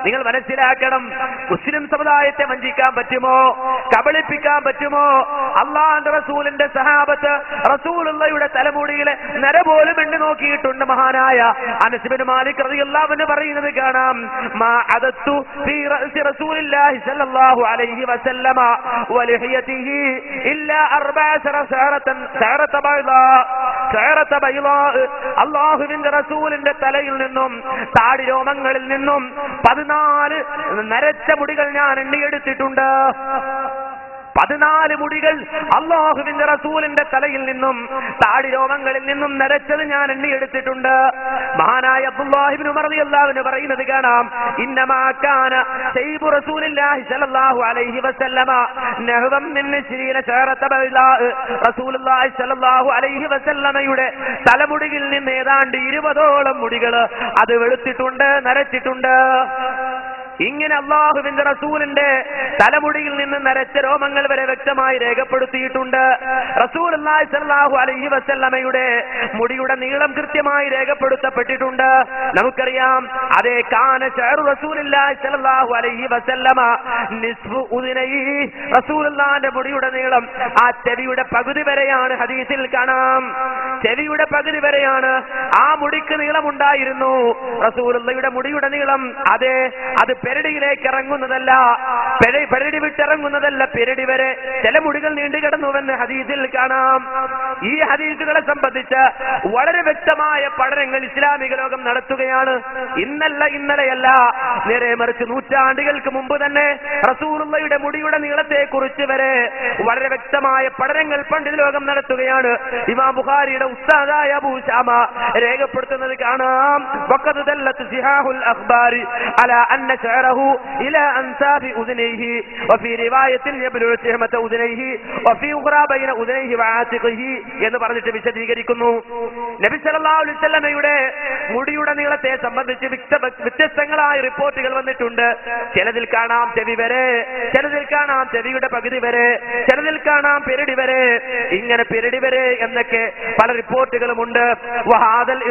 നിങ്ങൾ മനസ്സിലാക്കണം, മുസ്ലിം സമുദായത്തെ വഞ്ചിക്കാൻ പറ്റുമോ? കബളിപ്പിക്കാൻ പറ്റുമോ? അല്ലാഹുവിന്റെ റസൂലിന്റെ സഹാബത്ത് റസൂലുള്ളാഹിയുടെ തലമുടിയിലെ നര പോലും എണ്ണി നോക്കിയിട്ടുണ്ട്. മഹാനായ അനസ് ബിൻ മാലിക് റളിയല്ലാഹു അൻഹു പറയുന്നത് കാണാം, ما عددت في رأس رسول الله صلى الله عليه وسلم ولحيته إلا 14 شعرة بيضاء. അല്ലാഹുവിന്റെ റസൂലിന്റെ തലയിൽ നിന്നും താടി രോമങ്ങളിൽ നിന്നും 14 നരച്ച മുടികൾ ഞാൻ എണ്ണിയെടുത്തിട്ടുണ്ട്. 14 മുടികൾ അല്ലാഹുവിന്റെ റസൂലിന്റെ തലയിൽ നിന്നും താടി രോമങ്ങളിൽ നിന്നും നരച്ചത് ഞാൻ എണ്ണിയെടുത്തിട്ടുണ്ട്. മഹാനായ അബ്ദുല്ലാഹി ഇബ്നു ഉമർ റളിയല്ലാഹു അൻഹു പറയുന്നത് കാണാം, ഇന്നമാ കാന സയ്യിദു റസൂലില്ലാഹി സ്വല്ലല്ലാഹു അലൈഹി വസല്ലമ നഹ്വം മിൻ 20 ശഅറത ബൈദാ. റസൂലുള്ളാഹി സ്വല്ലല്ലാഹു അലൈഹി വസല്ലമയുടെ തലമുടിയിൽ നിന്ന് ഏതാണ്ട് 20ഓളം മുടികൾ അത് വെളുത്തിട്ടുണ്ട്, നരച്ചിട്ടുണ്ട്. ഇങ്ങനെ അല്ലാഹുവിന്റെ റസൂലിന്റെ തലമുടിയിൽ നിന്ന് നരച്ച രോമങ്ങൾ വരെ വ്യക്തമായി രേഖപ്പെടുത്തിയിട്ടുണ്ട്. റസൂലുള്ളാഹി സ്വല്ലല്ലാഹു അലൈഹി വസല്ലമയുടെ മുടിയുടെ നീളം കൃത്യമായി രേഖപ്പെടുത്തപ്പെട്ടിട്ടുണ്ട്. നമുക്കറിയാം, അതേ കാന ശഅറു റസൂലുള്ളാഹി സ്വല്ലല്ലാഹു അലൈഹി വസല്ലമ നിസ്ഫു ഉദ്നൈഹി. റസൂലുള്ളാഹിന്റെ മുടിയുടെ നീളം ആ ചെവിയുടെ പകുതി വരെയാണ്. ഹദീസിൽ കാണാം, ചെവിയുടെ പകുതി വരെയാണ് ആ മുടിക്ക് നീളമുണ്ടായിരുന്നു. റസൂലുള്ളാഹിയുടെ മുടിയുടെ നീളം അത് പെരടിയിലേക്ക് ഇറങ്ങുന്നതല്ല, പെരടി വിട്ടിറങ്ങുന്നതല്ല, പെരടി വരെ ചില മുടികൾ നീണ്ടു കിടന്നുവെന്ന് ഹദീസിൽ കാണാം. ഈ ഹദീസുകളെ സംബന്ധിച്ച് വളരെ വ്യക്തമായ പഠനങ്ങൾ ഇസ്ലാമിക ലോകം നടത്തുകയാണ്. ഇന്നലെയല്ല നേരെ മറിച്ച് നൂറ്റാണ്ടുകൾക്ക് മുമ്പ് തന്നെ റസൂലുള്ളാഹിയുടെ മുടിയുടെ നീളത്തെ കുറിച്ച് വരെ വളരെ വ്യക്തമായ പഠനങ്ങൾ പണ്ഡിത ലോകം നടത്തുകയാണ്. ഇമാം ബുഖാരിയുടെ ഉസ്താദായ അബൂ ശാമ രേഖപ്പെടുത്തുന്നത് കാണാം. വഖദ് ദല്ലത്ത് സിഹാഹുൽ അഖ്ബാരി അലാ അന്ന ശഅറഹു ഇലാ അൻസാബി ഉദ്നൈഹി വഫീ റിവായത്തിൽ യബ്ലു ശഹമത ഉദ്നൈഹി വഫീ ഉഖറാ ബൈന ഉദ്നൈഹി വആതിഖിഹി എന്ന് പറഞ്ഞിട്ട് വിശദീകരിക്കുന്നു. നബി സല്ലല്ലാഹു അലൈഹി വസല്ലമയുടെ മുടിയുടെ നീളത്തെ സംബന്ധിച്ച് വ്യത്യസ്തങ്ങളായ റിപ്പോർട്ടുകൾ വന്നിട്ടുണ്ട്. ചിലതിൽ കാണാം ചെവി വരെ, ചിലതിൽ കാണാം ചെവിയുടെ പകുതി വരെ, ചിലതിൽ കാണാം പെരടി വരെ, ഇങ്ങനെ പെരടി വരെ എന്നൊക്കെ പല റിപ്പോർട്ടുകളുമുണ്ട്. വഹാദൽ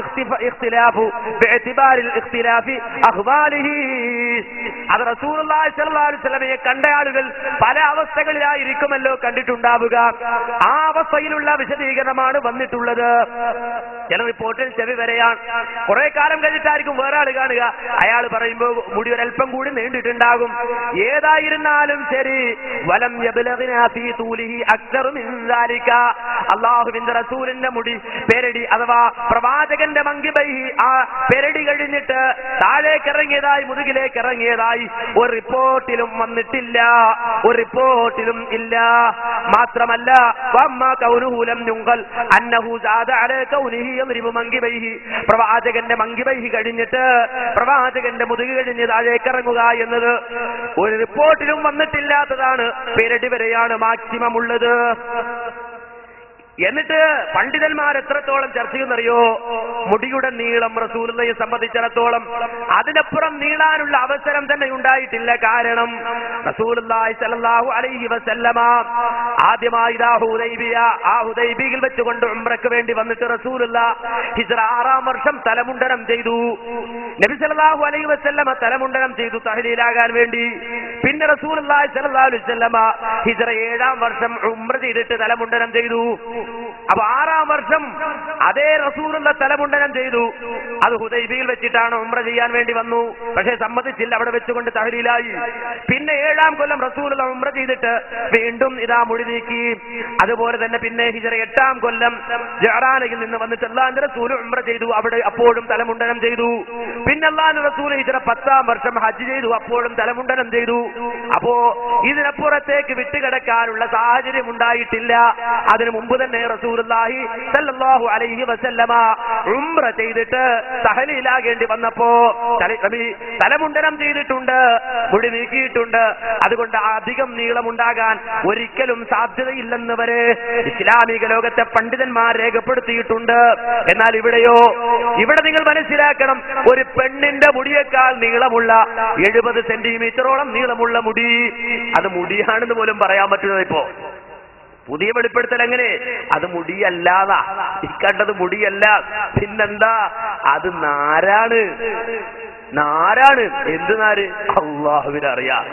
ഇഖ്തിലാഫു ബിഇതിബാരിൽ ഇഖ്തിലാഫി അഖ്വാലിഹി, അത് റസൂലുള്ളാഹി സ്വല്ലല്ലാഹു അലൈഹി വസല്ലമയെ കണ്ട ആളുകൾ പല അവസ്ഥകളിലായിരിക്കുമല്ലോ കണ്ടിട്ടുണ്ടാവുക. ആ അവസ്ഥയിലുള്ള വിശദീകരണമാണ് വന്നിട്ടുള്ളത്. ചില റിപ്പോർട്ടിൽ ചെവി വരെയാണ്. കുറെ കാലം കഴിഞ്ഞിട്ടായിരിക്കും വേറെ ആള് കാണുക, അയാൾ പറയുമ്പോൾ മുടി ഒരൽപ്പം കൂടി നീണ്ടിട്ടുണ്ടാകും. ഏതായിരുന്നാലും ശരി, വലം യബ്ലഗ്നാ ഫീ തൂലിഹി അക്സറു മിൻ ദാലിക, അല്ലാഹുവിന്റെ റസൂലിന്റെ മുടി പെരടി അഥവാ പ്രവാചകന്റെ മങ്കിബൈഹി, ആ പെരടി കഴിഞ്ഞിട്ട് താഴേക്ക് ഇറങ്ങിയതായി മുതുകിലേക്ക് ഇറങ്ങിയതായി ഒരു റിപ്പോർട്ടിലും വന്നിട്ടില്ല, ഒരു റിപ്പോർട്ടിലും ഇല്ല. മാത്രമല്ല വമ്മാ കൗനുഹു ലം യുൻഖൽ അന്നഹു സാദ അലാ കൗനിഹി യദ്രിബു മങ്കിബൈഹി, പ്രവാചകന്റെ മങ്കിബൈഹി കഴിഞ്ഞിട്ട് പ്രവാചകന്റെ മുതുക് കഴിഞ്ഞ് താഴേക്ക് ഇറങ്ങുക എന്നത് ഒരു റിപ്പോർട്ടിലും വന്നിട്ടില്ലാത്തതാണ്. പെരടി വരെയാണ് മാക്സിമം ഉള്ളത്. എന്നിട്ട് പണ്ഡിതന്മാർ എത്രത്തോളം ചർച്ച ചെയ്യുന്നറിയോ? മുടിയുടെ നീളം റസൂലുള്ളാഹിയെ സംബന്ധിച്ചിടത്തോളം അതിനപ്പുറം നീളാനുള്ള അവസരം തന്നെ ഉണ്ടായിട്ടില്ല. കാരണം റസൂലുള്ളാഹി സ്വല്ലല്ലാഹു അലൈഹി വസല്ലമ ആദ്യമായി ആ ഹുദൈബിയയിൽ വെച്ചുകൊണ്ട് ഉംറയ്ക്ക് വേണ്ടി വന്നിട്ട് റസൂലുള്ളാഹി ഹിജ്റ 6-ാം വർഷം തലമുണ്ടനം ചെയ്തു. നബി സല്ലല്ലാഹു അലൈഹി വസല്ലമ തലമുണ്ടനം ചെയ്തു തഹ്ലീലാകാൻ വേണ്ടി. പിന്നെ റസൂലുള്ളാഹി സ്വല്ലല്ലാഹു അലൈഹി വസല്ലമ ഹിജ്റ 7-ാം വർഷം ഉംറ ചെയ്തിട്ട് തലമുണ്ടനം ചെയ്തു. അപ്പൊ 6-ാം വർഷം അതേ റസൂലുള്ള തലമുണ്ടനം ചെയ്തു. അത് ഹുദൈബിയയിൽ വെച്ചിട്ടാണ് ഉംറ ചെയ്യാൻ വേണ്ടി വന്നു. പക്ഷേ സമ്മതിച്ചില്ല, അവിടെ വെച്ചുകൊണ്ട് തഹ്ലീലായി. പിന്നെ 7-ാം കൊല്ലം റസൂലുള്ള ഉംറ ചെയ്തിട്ട് വീണ്ടും ഇതാ മുടി നീക്കി. അതുപോലെ തന്നെ പിന്നെ ഹിജ്റ 8-ാം കൊല്ലം ജഅറാനയിൽ നിന്ന് വന്നിട്ട് അല്ലാഹുവിന്റെ റസൂൽ ഉംറ ചെയ്തു, അവിടെ അപ്പോഴും തലമുണ്ടനം ചെയ്തു. പിന്നെ അല്ലാഹുവിന്റെ റസൂൽ ഹിജ്റ 10-ാം വർഷം ഹജ്ജ് ചെയ്തു, അപ്പോഴും തലമുണ്ടനം ചെയ്തു. അപ്പോ ഇതിനപ്പുറത്തേക്ക് വിട്ടുകിടക്കാനുള്ള സാഹചര്യം ഉണ്ടായിട്ടില്ല. അതിനു മുമ്പ് തന്നെ റസൂലുള്ളാഹി സല്ലല്ലാഹു അലൈഹി വസല്ലമ ഉംറ ചെയ്തിട്ട് തഹ്ലീലാകേണ്ടി വന്നപ്പോ തലമുണ്ടനം ചെയ്തിട്ടുണ്ട്, മുടി നീക്കിയിട്ടുണ്ട്. അതുകൊണ്ട് അധികം നീളമുണ്ടാകാൻ ഒരിക്കലും സാധ്യതയില്ലെന്ന് വരെ ഇസ്ലാമിക ലോകത്തെ പണ്ഡിതന്മാർ രേഖപ്പെടുത്തിയിട്ടുണ്ട്. എന്നാൽ ഇവിടെ നിങ്ങൾ മനസ്സിലാക്കണം, ഒരു പെണ്ണിന്റെ മുടിയേക്കാൾ നീളമുള്ള 70 സെന്റിമീറ്ററോളം നീളമുള്ള മുടി, അത് മുടിയാണെന്ന് പോലും പറയാൻ പറ്റുന്നത് ഇപ്പോ. പുതിയ വെളിപ്പെടുത്തൽ എങ്ങനെ? അത് മുടിയല്ലാതാ, ഇക്കണ്ടത് മുടിയല്ല, പിന്നെന്താ? അത് നാരാണ്. എന്ത് നാര്? അല്ലാഹുവിനറിയാം.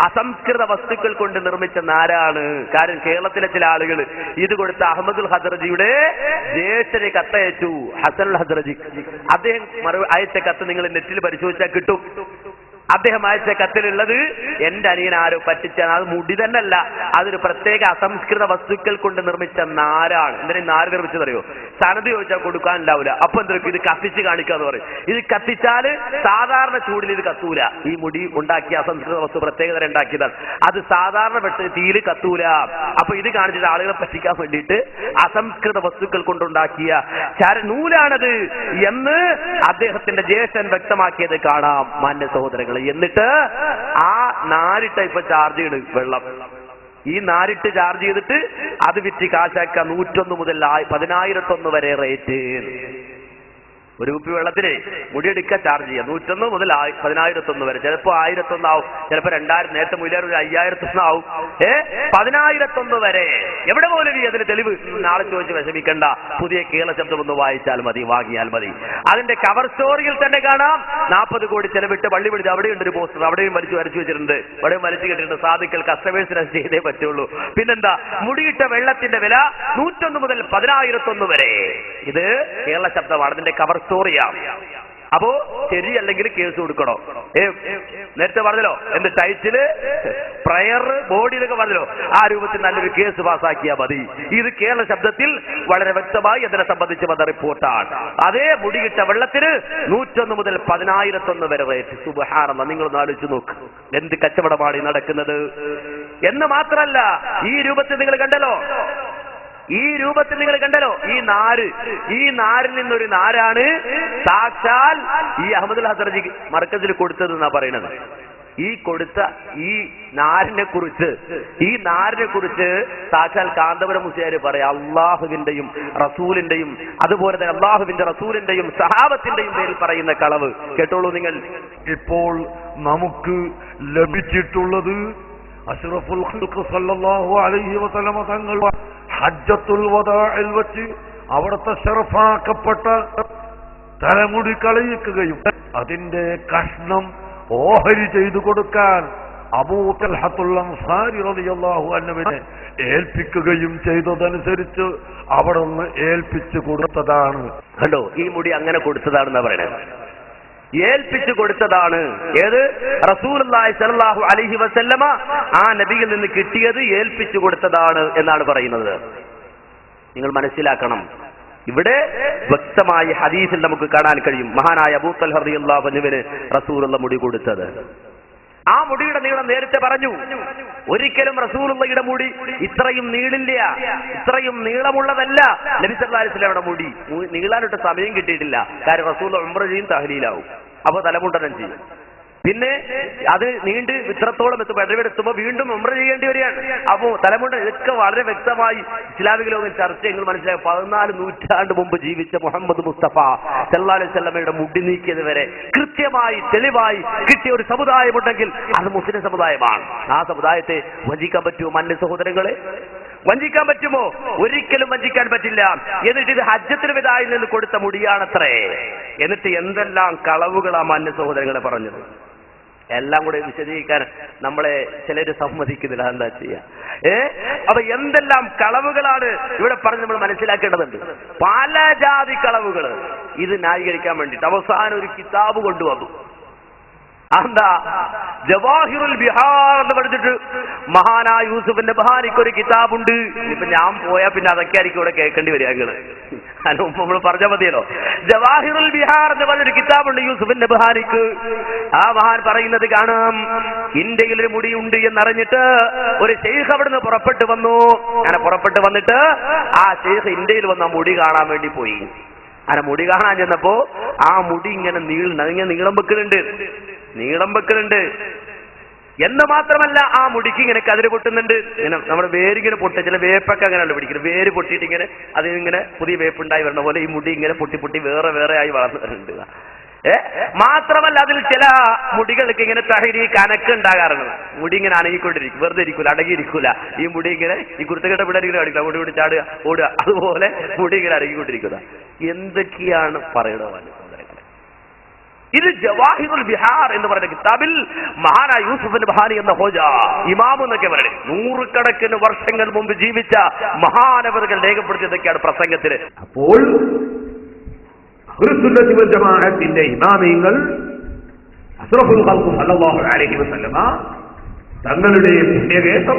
അസംസ്കൃത വസ്തുക്കൾ കൊണ്ട് നിർമ്മിച്ച നാരാണ്. കാരണം കേരളത്തിലെ ചില ആളുകൾ ഇത് കൊടുത്ത അഹമ്മദുൽ ഹദ്റജിയുടെ ജ്യേഷ്ഠനെ കത്തയച്ചു, ഹസനുൽ ഹദ്റജി. അദ്ദേഹം അയച്ച കത്ത് നിങ്ങൾ നെറ്റിൽ പരിശോധിച്ചാൽ കിട്ടും. അദ്ദേഹം അയച്ച കത്തിലുള്ളത് എന്റെ അനിയൻ ആരോ പറ്റിച്ചാൽ അത് മുടി തന്നെയല്ല, അതൊരു പ്രത്യേക അസംസ്കൃത വസ്തുക്കൾ കൊണ്ട് നിർമ്മിച്ച നാരാണ്. എന്തിനാ നാര് നിർമ്മിച്ചതറിയോ? സനത് ചോദിച്ചാൽ കൊടുക്കാനുണ്ടാവില്ല. അപ്പൊ എന്തൊക്കെ ഇത് കത്തിച്ച് കാണിക്കാന്ന് പറയും. ഇത് കത്തിച്ചാല് സാധാരണ ചൂടിൽ ഇത് കത്തൂല. ഈ മുടി ഉണ്ടാക്കിയ അസംസ്കൃത വസ്തു പ്രത്യേകത ഉണ്ടാക്കിയതാണ്. അത് സാധാരണ തീയിൽ കത്തൂല. അപ്പൊ ഇത് കാണിച്ചിട്ട് ആളുകളെ പറ്റിക്കാൻ വേണ്ടിയിട്ട് അസംസ്കൃത വസ്തുക്കൾ കൊണ്ടുണ്ടാക്കിയ നൂലാണത് എന്ന് അദ്ദേഹത്തിന്റെ ജ്യേഷ്ഠൻ വ്യക്തമാക്കിയത് കാണാം. മാന്യ സഹോദരങ്ങൾ, എന്നിട്ട് ആ നാരിട്ട ഇപ്പൊ ചാർജ് ചെയ്ത് വെള്ളം, ഈ നാരിട്ട് ചാർജ് ചെയ്തിട്ട് അത് വിറ്റ് കാശാക്ക 101 മുതൽ 10,001 വരെ റേറ്റ്. ഒരു കുപ്പി വെള്ളത്തിന് മുടിയെടുക്കാൻ ചാർജ് ചെയ്യാം 101 മുതൽ 10,001 വരെ. ചിലപ്പോ 1,001 ആവും, ചിലപ്പോ 2,000, നേരത്തെ മുതലേ 5,001 ആവും. 10,001 വരെ. എവിടെ പോലും അതിന് തെളിവ് നാളെ ചോദിച്ച് വിഷമിക്കണ്ട. പുതിയ കേരള ശബ്ദം ഒന്ന് വായിച്ചാൽ മതി, വാങ്ങിയാൽ മതി. അതിന്റെ കവർ സ്റ്റോറിയിൽ തന്നെ കാണാം 40 കോടി ചെലവിട്ട് പള്ളി പിടിച്ച് അവിടെയുണ്ട് ഒരു പോസ്റ്റർ, അവിടെയും വരച്ചു വെച്ചിട്ടുണ്ട്, അവിടെയും വരച്ചു കെട്ടിട്ടുണ്ട്. സാധുക്കൾ കസ്റ്റമേഴ്സിനെ ചെയ്തേ പറ്റുള്ളൂ. പിന്നെന്താ? മുടിയിട്ട വെള്ളത്തിന്റെ വില 101 മുതൽ 10,001 വരെ. ഇത് കേരള ശബ്ദമാണ്, അതിന്റെ കവർ സ്റ്റോറിയാണ്. അപ്പോ ശരിയല്ലെങ്കിൽ കേസ് കൊടുക്കണോ? നേരത്തെ പറഞ്ഞല്ലോ എന്ത് ടൈറ്റില് പ്രയർ ബോഡി എന്നൊക്കെ പറഞ്ഞല്ലോ, ആ രൂപത്തിൽ നല്ലൊരു കേസ് പാസ്സാക്കിയാൽ മതി. ഇത് കേരള ശബ്ദത്തിൽ വളരെ വ്യക്തമായി അതിനെ സംബന്ധിച്ച് വന്ന റിപ്പോർട്ടാണ്. അതേ മുടികിട്ട വെള്ളത്തിന് 101 മുതൽ 10,001 വരെ റേറ്റ്. സുബ്ഹാനല്ലാഹ്, നിങ്ങളൊന്ന് ആലോചിച്ച് നോക്ക്, എന്ത് കച്ചവടമാണ് ഈ നടക്കുന്നത് എന്ന്. മാത്രമല്ല ഈ രൂപത്തിൽ നിങ്ങൾ കണ്ടല്ലോ, ഈ നാരിൽ നിന്നൊരു നാരാണ് സാക്ഷാൽ ഈ അഹമ്മദുൽ ഹസറജി മർക്കസിൽ കൊടുത്തത് എന്നാ പറയുന്നത്. ഈ കൊടുത്ത ഈ നാരിനെ കുറിച്ച് സാക്ഷാൽ കാന്തപുരം മുസ്ലിയാർ പറയാം, അള്ളാഹുവിന്റെയും റസൂലിന്റെയും അതുപോലെ തന്നെ അള്ളാഹുവിന്റെ റസൂലിന്റെയും സഹാബത്തിന്റെയും പേരിൽ പറയുന്ന കളവ് കേട്ടോളൂ നിങ്ങൾ. ഇപ്പോൾ നമുക്ക് ലഭിച്ചിട്ടുള്ളത് അഷ്റഫുൽ ഖൽഖ് സല്ലല്ലാഹു അലൈഹി വസല്ലമ തങ്ങൾ ഹജ്ജത്തുൽ വദാഇൽ വെച്ച് അവിടുത്തെ ശറഫാക്കപ്പെട്ട തലമുടി കളയിക്കുകയും അതിന്റെ കഷ്ണം ഓഹരി ചെയ്തു കൊടുക്കാൻ അബൂ തൽഹത്തുൽ അൻസാരി റളിയല്ലാഹു അൻഹുവിനെ ഏൽപ്പിക്കുകയും ചെയ്തതനുസരിച്ച് അവിടെ നിന്ന് ഏൽപ്പിച്ചു കൊടുത്തതാണ്. കണ്ടോ, ഈ മുടി അങ്ങനെ കൊടുത്തതാണെന്നാ പറയുന്നത്, ഏൽപ്പിച്ചു കൊടുത്തതാണ്. ഏത്? റസൂലുള്ളാഹി സ്വല്ലല്ലാഹു അലൈഹി വസല്ലമ ആ നബിയിൽ നിന്ന് കിട്ടിയത് ഏൽപ്പിച്ചു കൊടുത്തതാണ് എന്നാണ് പറയുന്നത്. നിങ്ങൾ മനസ്സിലാക്കണം, ഇവിടെ വ്യക്തമായ ഹദീസിൽ നമുക്ക് കാണാൻ കഴിയും മഹാനായ അബൂ തൽഹ റളിയല്ലാഹു അൻഹുവിന് റസൂലുള്ള മുടി കൊടുത്തത്. ആ മുടിയുടെ നീളം നേരത്തെ പറഞ്ഞു, ഒരിക്കലും റസൂലുള്ളാഹിയുടെ മുടി ഇത്രയും നീളില്ല, ഇത്രയും നീളമുള്ളതല്ല നബി സല്ലല്ലാഹു അലൈഹി വസല്ലമയുടെ മുടി. നീളാനൊട്ട് സമയം കിട്ടിയിട്ടില്ല, കാരണം റസൂൽ ഉംറ ചെയ്യും തഹ്ലീലാവും, അപ്പൊ തലമുണ്ടനം ചെയ്യും. പിന്നെ അത് നീണ്ട് ഇത്രത്തോളം എത്തുമ്പോൾ വീണ്ടും ഉംറ ചെയ്യേണ്ടി വരികയാണ്. അപ്പോ തലമുണ്ട ഇതൊക്കെ വളരെ വ്യക്തമായി ഇസ്ലാമിക ലോകം ചർച്ച നിങ്ങൾ മനസ്സിലാക്കി. 14 നൂറ്റാണ്ട് മുമ്പ് ജീവിച്ച മുഹമ്മദ് മുസ്തഫ സല്ലല്ലാഹു അലൈഹി വസല്ലമയുടെ മുടി നീക്കിയത് വരെ കൃത്യമായി തെളിവായി കിട്ടിയ ഒരു സമുദായമുണ്ടെങ്കിൽ അത് മുസ്ലിം സമുദായമാണ്. ആ സമുദായത്തെ വഞ്ചിക്കാൻ പറ്റുമോ? മന്ന സഹോദരങ്ങളെ, വഞ്ചിക്കാൻ പറ്റുമോ? ഒരിക്കലും വഞ്ചിക്കാൻ പറ്റില്ല. എന്നിട്ട് ഇത് ഹജ്ജത്തുൽ വിദായിൽ നിന്ന് കൊടുത്ത മുടിയാണത്രേ. എന്നിട്ട് എന്തെല്ലാം കളവുകളാ മന്ന സഹോദരങ്ങളെ പറഞ്ഞത്. എല്ലാം കൂടെ വിശദീകരിക്കാൻ നമ്മളെ ചിലര് സമ്മതിക്കുന്നില്ല, എന്താ ചെയ്യാ? അപ്പൊ എന്തെല്ലാം കളവുകളാണ് ഇവിടെ പറഞ്ഞ് നമ്മൾ മനസ്സിലാക്കേണ്ടതുണ്ട്. പല ജാതി കളവുകൾ. ഇത് ന്യായീകരിക്കാൻ വേണ്ടിയിട്ട് അവസാനം ഒരു കിതാബ് കൊണ്ടുവന്നു. എന്താ? ജവാഹിറുൽ ബിഹാർ എന്ന് പറഞ്ഞിട്ട് മഹാനായ യൂസുഫിന്റെ ബഹാനിക്ക് ഒരു കിതാബുണ്ട്. ഇപ്പൊ ഞാൻ പോയാ പിന്നെ അതൊക്കെ ആയിരിക്കും ഇവിടെ കേൾക്കേണ്ടി വരിക. ഞങ്ങള് അതിന് മുമ്പ് നമ്മൾ പറഞ്ഞാൽ മതിയല്ലോ. ജവാഹിറുൽ ബിഹാർ എന്ന് പറഞ്ഞൊരു കിതാബുണ്ട് യൂസുഫിന്റെ ബഹാനിക്ക്. ആ മഹാൻ പറയുന്നത് കാണാം, ഇന്ത്യയിൽ ഒരു മുടിയുണ്ട് എന്നറിഞ്ഞിട്ട് ഒരു ഷെയ്ഖ് അവിടുന്ന് പുറപ്പെട്ടു വന്നു. അങ്ങനെ പുറപ്പെട്ടു വന്നിട്ട് ആ ഷെയ്ഖ് ഇന്ത്യയിൽ വന്ന മുടി കാണാൻ വേണ്ടി പോയി. അങ്ങനെ മുടി കാണാൻ ചെന്നപ്പോ ആ മുടി ഇങ്ങനെ നീളം വെക്കുന്നുണ്ട് എന്ന് മാത്രമല്ല ആ മുടിക്ക് ഇങ്ങനെ കതിര് പൊട്ടുന്നുണ്ട്. ഇങ്ങനെ നമ്മുടെ വേരിങ്ങനെ പൊട്ട ചില വേപ്പൊക്കെ അങ്ങനെയല്ല പിടിക്കുന്നത്. വേര് പൊട്ടിയിട്ട് ഇങ്ങനെ അതിങ്ങനെ പുതിയ വേപ്പുണ്ടായി വരുന്ന പോലെ ഈ മുടി ഇങ്ങനെ പൊട്ടി വേറെ ആയി വളർന്നു വരുന്നുണ്ട്. മാത്രമല്ല അതിൽ ചില മുടികൾക്ക് ഇങ്ങനെ തഹരി കനക്ക് ഉണ്ടാകാറുണ്ട്. മുടി ഇങ്ങനെ അനങ്ങിക്കൊണ്ടിരിക്കും, വെറുതെ ഇരിക്കൂല, അടങ്ങിയിരിക്കൂല. ഈ മുടി ഇങ്ങനെ ഈ കുരുത്തക്കെട്ട ഇവിടെ ഇങ്ങനെ അടിക്കില്ല, മുടി പിടി ചാടുക ഓടുക, അതുപോലെ മുടി ഇങ്ങനെ അടങ്ങിക്കൊണ്ടിരിക്കുക. എന്തൊക്കെയാണ് പറയുന്നത്? ഇത് ജവാഹിറുൽ ബിഹാർ എന്ന് പറയുന്ന കിതാബിൽ മഹാനായ യൂസുഫ് ബഹാനി എന്ന ഹോജ ഇമാം എന്നൊക്കെ പറയുന്നത് 100 കണക്കിന് വർഷങ്ങൾ മുമ്പ് ജീവിച്ച മഹാനവറുകൾ രേഖപ്പെടുത്തിയതൊക്കെയാണ് പ്രസംഗത്തിന്. അപ്പോൾ അഹ്ലുസുന്നത്തി വൽ ജമാഅത്തിന്റെ ഇമാമിങ്ങൾ അഷ്റഫുൽ ഖൽഖ് സല്ലല്ലാഹു അലൈഹി വസല്ലമ തങ്ങളുടെ പുണ്യകേശം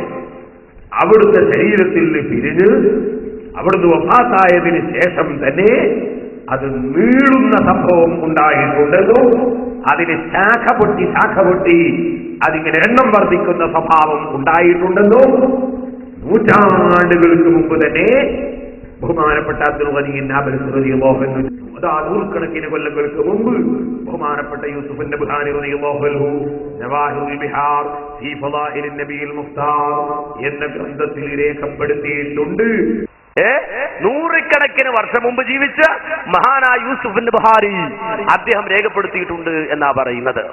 അവിടുത്തെ ശരീരത്തിൽ പിരിഞ്ഞ് അവിടുന്ന് വഫാത്തായതിനു ശേഷം തന്നെ അത് നീളുന്ന സംഭവം ഉണ്ടായിട്ടുണ്ടെന്നോ, അതിന് ശാഖ പൊട്ടി അതിങ്ങനെ എണ്ണം വർദ്ധിക്കുന്ന സ്വഭാവം ഉണ്ടായിട്ടുണ്ടെന്നോ നൂറ്റാണ്ടുകൾക്ക് മുമ്പ് തന്നെ ബഹുമാനപ്പെട്ട അബ്ദുൽ ഗനി നാബൽസി റളിയല്ലാഹു അൻഹു, അതാ 100 കണക്കിന് കൊല്ലങ്ങൾക്ക് മുമ്പ് ബഹുമാനപ്പെട്ട യൂസുഫ് നബ്ഹാനി റളിയല്ലാഹു അൻഹു ജവാഹിറുൽ ബിഹാർ ഫീ ഫളാഇലിൻ നബിയിൽ മുഖ്താർ എന്ന ഗ്രന്ഥത്തിൽ രേഖപ്പെടുത്തിയിട്ടുണ്ട്. 100 കണക്കിന് വർഷം മുമ്പ് ജീവിച്ച മഹാനായ യൂസുഫ് ബഹാരി അദ്ദേഹം രേഖപ്പെടുത്തിയിട്ടുണ്ട് എന്നാ പറയുന്നത്.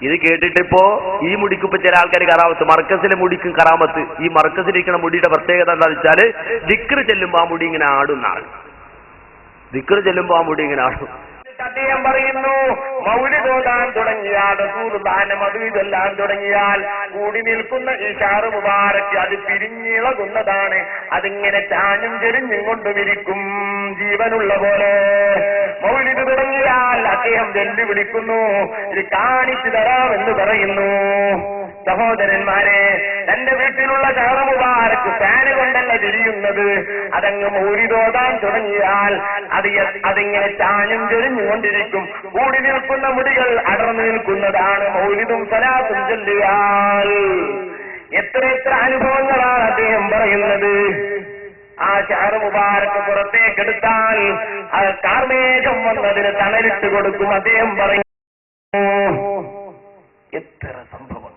ഇത് കേട്ടിട്ടിപ്പോ ഈ മുടിക്കിപ്പോ ചില ആൾക്കാർ കറാമത്ത്, മർക്കസിലെ മുടിക്കും കറാമത്ത്. ഈ മർക്കസിലിരിക്കുന്ന മുടിയുടെ പ്രത്യേകത എന്താണെന്ന് വെച്ചാല് ദിക്ർ ചെല്ലുമ്പോ ആ മുടി ഇങ്ങനെ ആടുന്നാണ്. ദിക്ർ ചെല്ലുമ്പോ ആ മുടി ഇങ്ങനെ ആടും. അദ്ദേഹം പറയുന്നു, മൗലിദ് ഓതാൻ തുടങ്ങിയാൽ റസൂലുള്ളാഹിന്റെ മധു ചൊല്ലാൻ തുടങ്ങിയാൽ കൂടി നിൽക്കുന്ന ഈ ഷാറ് മുബാറക്ക് അത് പിരിഞ്ഞിളകുന്നതാണ്. അതിങ്ങനെ ചാഞ്ഞും ചെരിഞ്ഞും കൊണ്ടുമിരിക്കും ജീവനുള്ള പോലെ. മൗലിദ് തുടങ്ങിയ തുടങ്ങിയാൽ അദ്ദേഹം വെല്ലുവിളിക്കുന്നു, ഇത് കാണിച്ചു തരാമെന്ന് പറയുന്നു. സഹോദരന്മാരെ, തന്റെ വീട്ടിലുള്ള ഷഹർ മുബാറക്ക് ഫാന് കൊണ്ടല്ല തിരിയുന്നത്. അതങ്ങ് മൗലിദോതാൻ തുടങ്ങിയാൽ അതിങ്ങനെ ചാഞ്ഞും ചെരിഞ്ഞുകൊണ്ടിരിക്കും. കൂടി നിൽക്കുന്ന മുടികൾ അടർന്നു നിൽക്കുന്നതാണ് മൗലിദും സലാത്തും ചൊല്ലിയാൽ. എത്ര അനുഭവങ്ങളാണ് അദ്ദേഹം പറയുന്നത്. ആ ഷഹർ മുബാറക്ക് പുറത്തേക്കെടുത്താൽ കാർമേഘം വന്നതിന് തണലിട്ട് കൊടുക്കും. അദ്ദേഹം പറയും, എത്ര സംഭവം,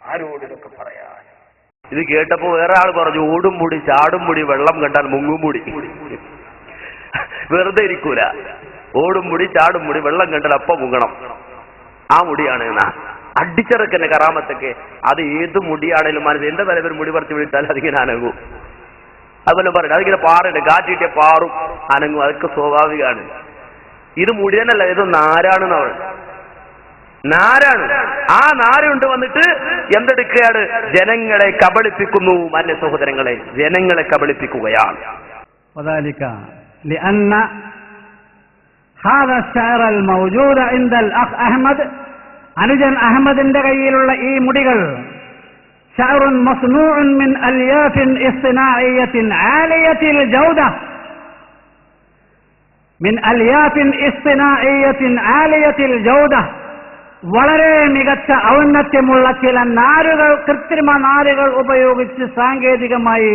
ആരോട് ഇതൊക്കെ പറയാൻ. ഇത് കേട്ടപ്പോ വേറെ ആൾ പറഞ്ഞു, ഓടും മുടി ചാടും മുടി വെള്ളം കണ്ടാൽ മുങ്ങും മുടി. വെറുതെ ഇരിക്കൂല, ഓടും മുടി ചാടും മുടി വെള്ളം കണ്ടാൽ അപ്പ മുങ്ങണം, ആ മുടിയാണ് എന്നാ. അടിച്ചിറക്കന്നെ കറാമത്തൊക്കെ അത് ഏത് മുടിയാണേലും മനസ്സ് എന്റെ തലവർ മുടി പറിച്ചു വിളിച്ചാൽ അതിങ്ങനെ അനങ്ങും. അതുപോലെ പറയട്ടെ, അതിങ്ങനെ പാറുണ്ട്, കാറ്റിട്ടിയ പാറും അനങ്ങും, അതൊക്കെ സ്വാഭാവികമാണ്. ഇത് മുടി തന്നെയല്ല, ഇത് നാരാണെന്ന് പറയുന്നത്. നാരാണ്. ആ നാരുണ്ട് വന്നിട്ട് എന്തെടുക്കുകയാണ്? ജനങ്ങളെ കബളിപ്പിക്കുന്നു. മാന്യ സഹോദരങ്ങളെ, ജനങ്ങളെ കബളിപ്പിക്കുകയാണ്. وذلك لأن هذا الشعر الموجود عند الأخ أحمد അനുജൻ അഹമ്മദിന്റെ കയ്യിലുള്ള ഈ മുടികൾ شعر مصنوع من ألياف اصطناعية عالية الجودة من ألياف اصطناعية عالية الجودة വളരെ മികച്ച ഔന്നത്യമുള്ള ചില നാരുകൾ, കൃത്രിമ നാരുകൾ ഉപയോഗിച്ച് സാങ്കേതികമായി